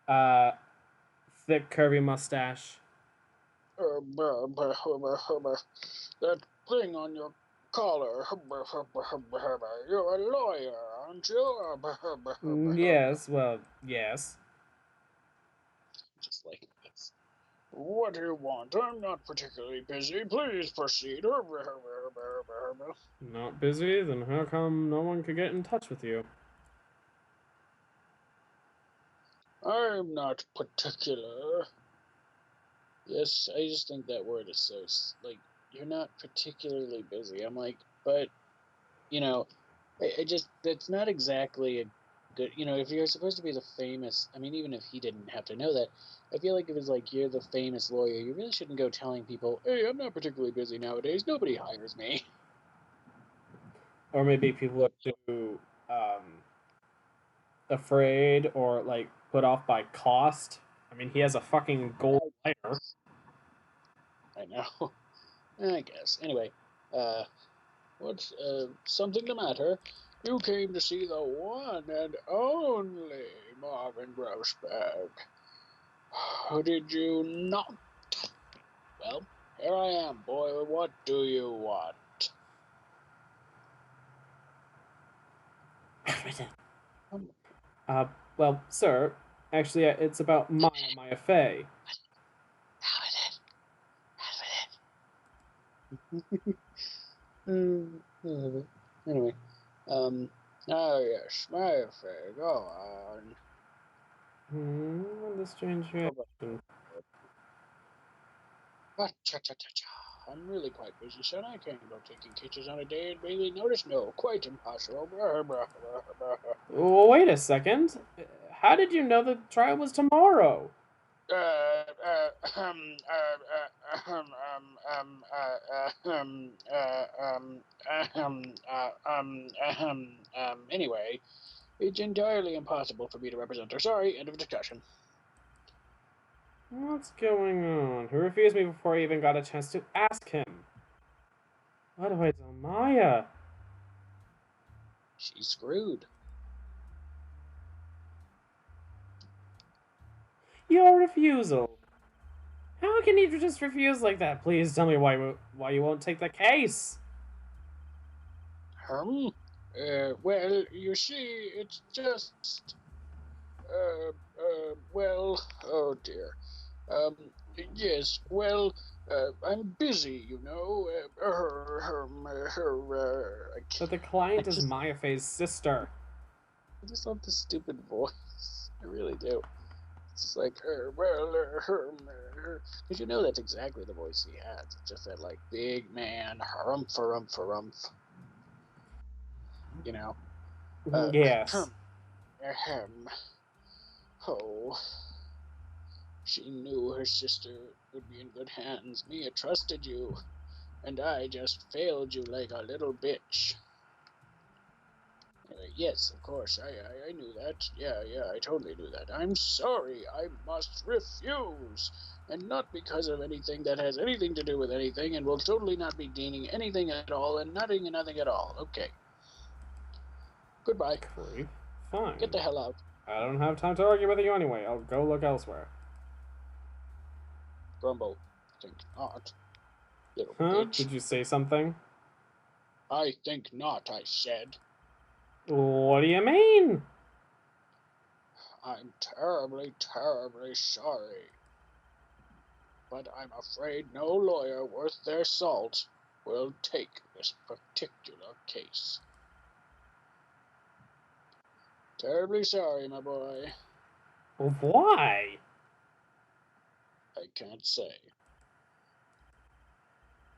thick, curvy mustache. That thing on your collar. You're a lawyer, aren't you? Yes, well, yes. Just like this. What do you want? I'm not particularly busy. Please proceed. Not busy? Then how come no one could get in touch with you? I'm not particular. Yes, I just think that word is so, like, you're not particularly busy. I'm like, but, you know, I just, that's not exactly a good, if you're supposed to be the famous, I mean, even if he didn't have to know that, I feel like if it's like you're the famous lawyer, you really shouldn't go telling people, hey, I'm not particularly busy nowadays. Nobody hires me. Or maybe people are too afraid or like put off by cost. I mean, he has a fucking gold lighter. I know. I guess. Anyway, What's something the matter? You came to see the one and only Marvin Grossberg. Did you not? Well, here I am, boy. What do you want? Well, sir, actually, it's about Maya Fey. Anyway, oh yes, Maya Fey, go on. What a strange reaction. I'm really quite busy, son. I can't go taking cases on a day and daily notice. No, quite impossible. Well, wait a second. How did you know the trial was tomorrow? Anyway, it's entirely impossible for me to represent her. Sorry, end of discussion. What's going on? He refused me before I even got a chance to ask him. What do I tell Maya? She's screwed. Your refusal. How can you just refuse like that? Please tell me why you won't take the case. Well, you see, it's just, well, oh dear. Yes, well, I'm busy, you know. But the client is Maya Fey's sister. I just love the stupid voice. I really do. It's just like, because you know that's exactly the voice he has. It's just that, like, big man, harumph. You know? Yes. Oh, she knew her sister would be in good hands. Mia trusted you, and I just failed you like a little bitch. Yes, of course, I knew that. Yeah, I totally knew that. I'm sorry, I must refuse. And not because of anything that has anything to do with anything, and will totally not be deaning anything at all, and nothing at all. Okay. Goodbye. Creep. Fine. Get the hell out. I don't have time to argue with you anyway. I'll go look elsewhere. Grumble. Think not. Little Huh? bitch. Did you say something? I think not, I said. What do you mean? I'm terribly sorry. But I'm afraid no lawyer worth their salt will take this particular case. Terribly sorry, my boy. Why? I can't say.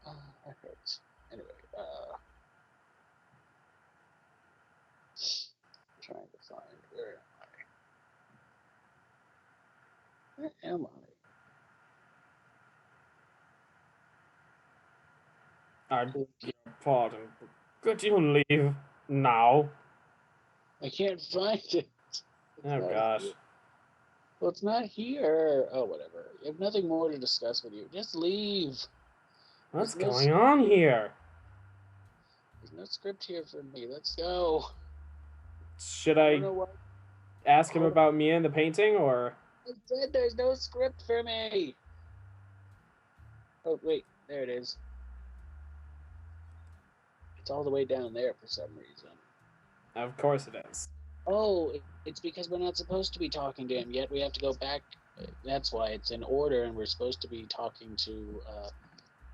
That hurts. Anyway, trying to find, where am I beg your pardon. Could you leave now? I can't find it. Oh gosh. Well, it's not here. Oh, whatever. You have nothing more to discuss with you. Just leave. What's going on here? There's no script here for me. Let's go. Should I ask him about Mia and the painting, or? I said there's no script for me. Oh, wait. There it is. It's all the way down there for some reason. Of course it is. Oh, it's because we're not supposed to be talking to him yet. We have to go back. That's why it's in order, and we're supposed to be talking to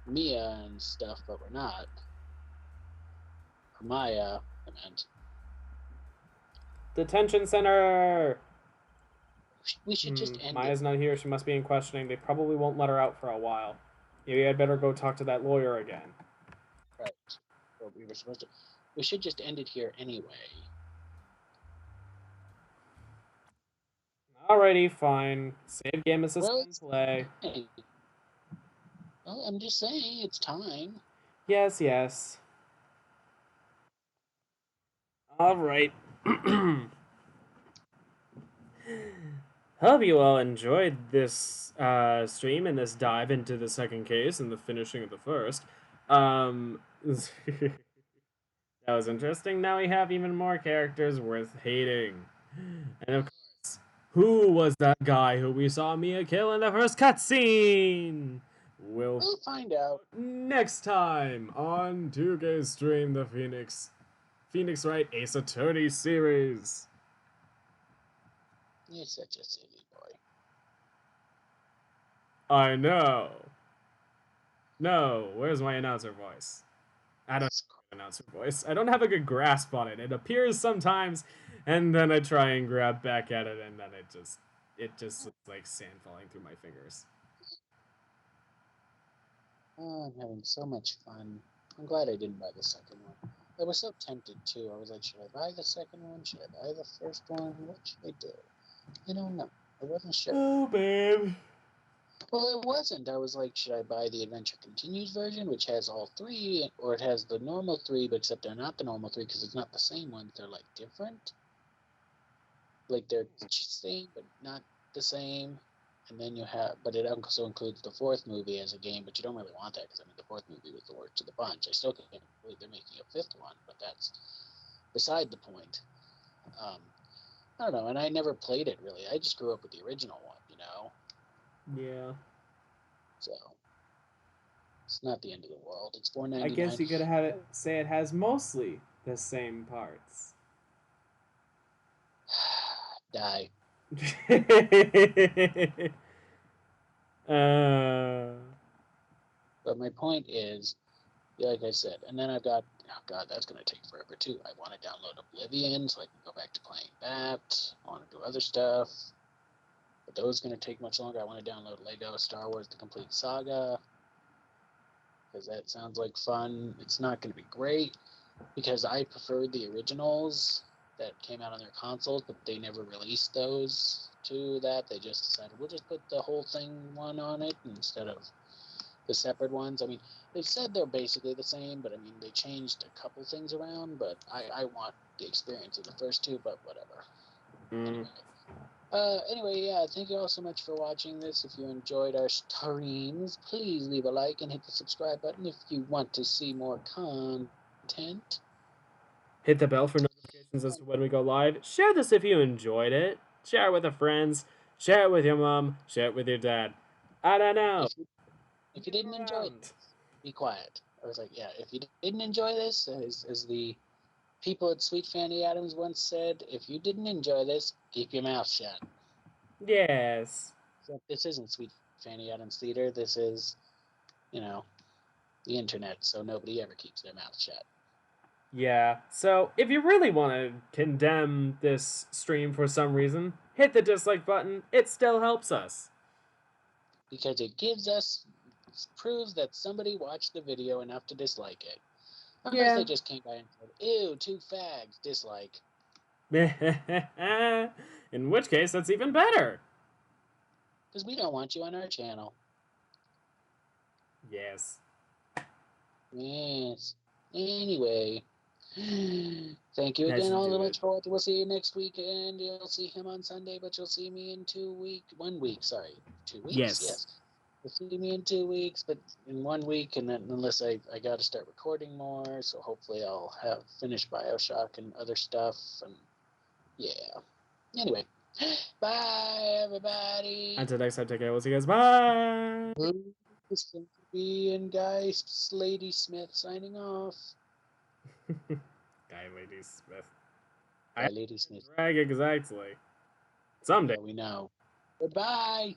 Mia and stuff, but we're not. Or Maya, I meant. Detention center! We should just end Maya's not here. She must be in questioning. They probably won't let her out for a while. Maybe I'd better go talk to that lawyer again. Right. Well, we were supposed to. We should just end it here anyway. Alrighty, fine. Save game assist and play. Well, I'm just saying, it's time. Yes. Alright. Hope you all enjoyed this stream and this dive into the second case and the finishing of the first. Um, that was interesting. Now we have even more characters worth hating. And of course, who was that guy who we saw Mia kill in the first cutscene? We'll We'll find out. next time on 2GaysStream, the Phoenix Wright Ace Attorney series. You're such a silly boy. I know. No, where's my announcer voice? I don't have an announcer voice. I don't have a good grasp on it. It appears sometimes, and then I try and grab back at it, and then it just looks like sand falling through my fingers. Oh, I'm having so much fun. I'm glad I didn't buy the second one. I was so tempted too. I was like, should I buy the second one? Should I buy the first one? What should I do? I don't know. I wasn't sure. Oh, babe. Well, it wasn't. I was like, should I buy the Adventure Continues version, which has all three, or it has the normal three, but except they're not the normal three because it's not the same ones. They're like different. Like they're same, but not the same. And then you have, but it also includes the fourth movie as a game, but you don't really want that because I mean the fourth movie was the worst of the bunch. I still can't believe they're making a fifth one, but that's beside the point. I don't know, and I never played it really. I just grew up with the original one, you know. Yeah. So it's not the end of the world. It's $4.99. I guess you could have it say it has mostly the same parts. Die. uh, But my point is, like I said, and then I've got, oh god, that's going to take forever too. I want to download Oblivion so I can go back to playing that. I want to do other stuff, but those are going to take much longer. I want to download Lego Star Wars The Complete Saga because that sounds like fun. It's not going to be great because I preferred the originals that came out on their consoles, but they never released those to that. They just decided we'll just put the whole thing one on it instead of the separate ones. I mean, they've said they're basically the same, but I mean, they changed a couple things around, but I want the experience of the first two, but whatever. Anyway, yeah, thank you all so much for watching this. If you enjoyed our streams, please leave a like and hit the subscribe button if you want to see more content. Hit the bell for notifications as to when we go live. Share this if you enjoyed it. Share it with your friends. Share it with your mom. Share it with your dad. I don't know. If you didn't enjoy it, be quiet. I was like, yeah, if you didn't enjoy this, as the people at Sweet Fanny Adams once said, if you didn't enjoy this, keep your mouth shut. Yes. So this isn't Sweet Fanny Adams Theater. This is, you know, the internet, so nobody ever keeps their mouth shut. Yeah, so if you really want to condemn this stream for some reason, hit the dislike button. It still helps us. Because it proves that somebody watched the video enough to dislike it. Unless they just came by and said, ew, 2 fags, dislike. In which case, that's even better. Because we don't want you on our channel. Yes. Yes. Anyway. Thank you again all so much for watching. We'll see you next weekend. You'll see him on Sunday, but you'll see me in 2 weeks. 1 week, sorry. 2 weeks? Yes. You'll see me in 2 weeks, but in 1 week, and then unless I got to start recording more, so hopefully I'll have finished BioShock and other stuff, and yeah. Anyway, bye everybody. Until next time, take care. We'll see you guys. Bye. Me and Guy Lady Smith signing off. Guy Lady Smith. Guy Lady Smith. Drag exactly. Someday. Yeah, we know. Goodbye.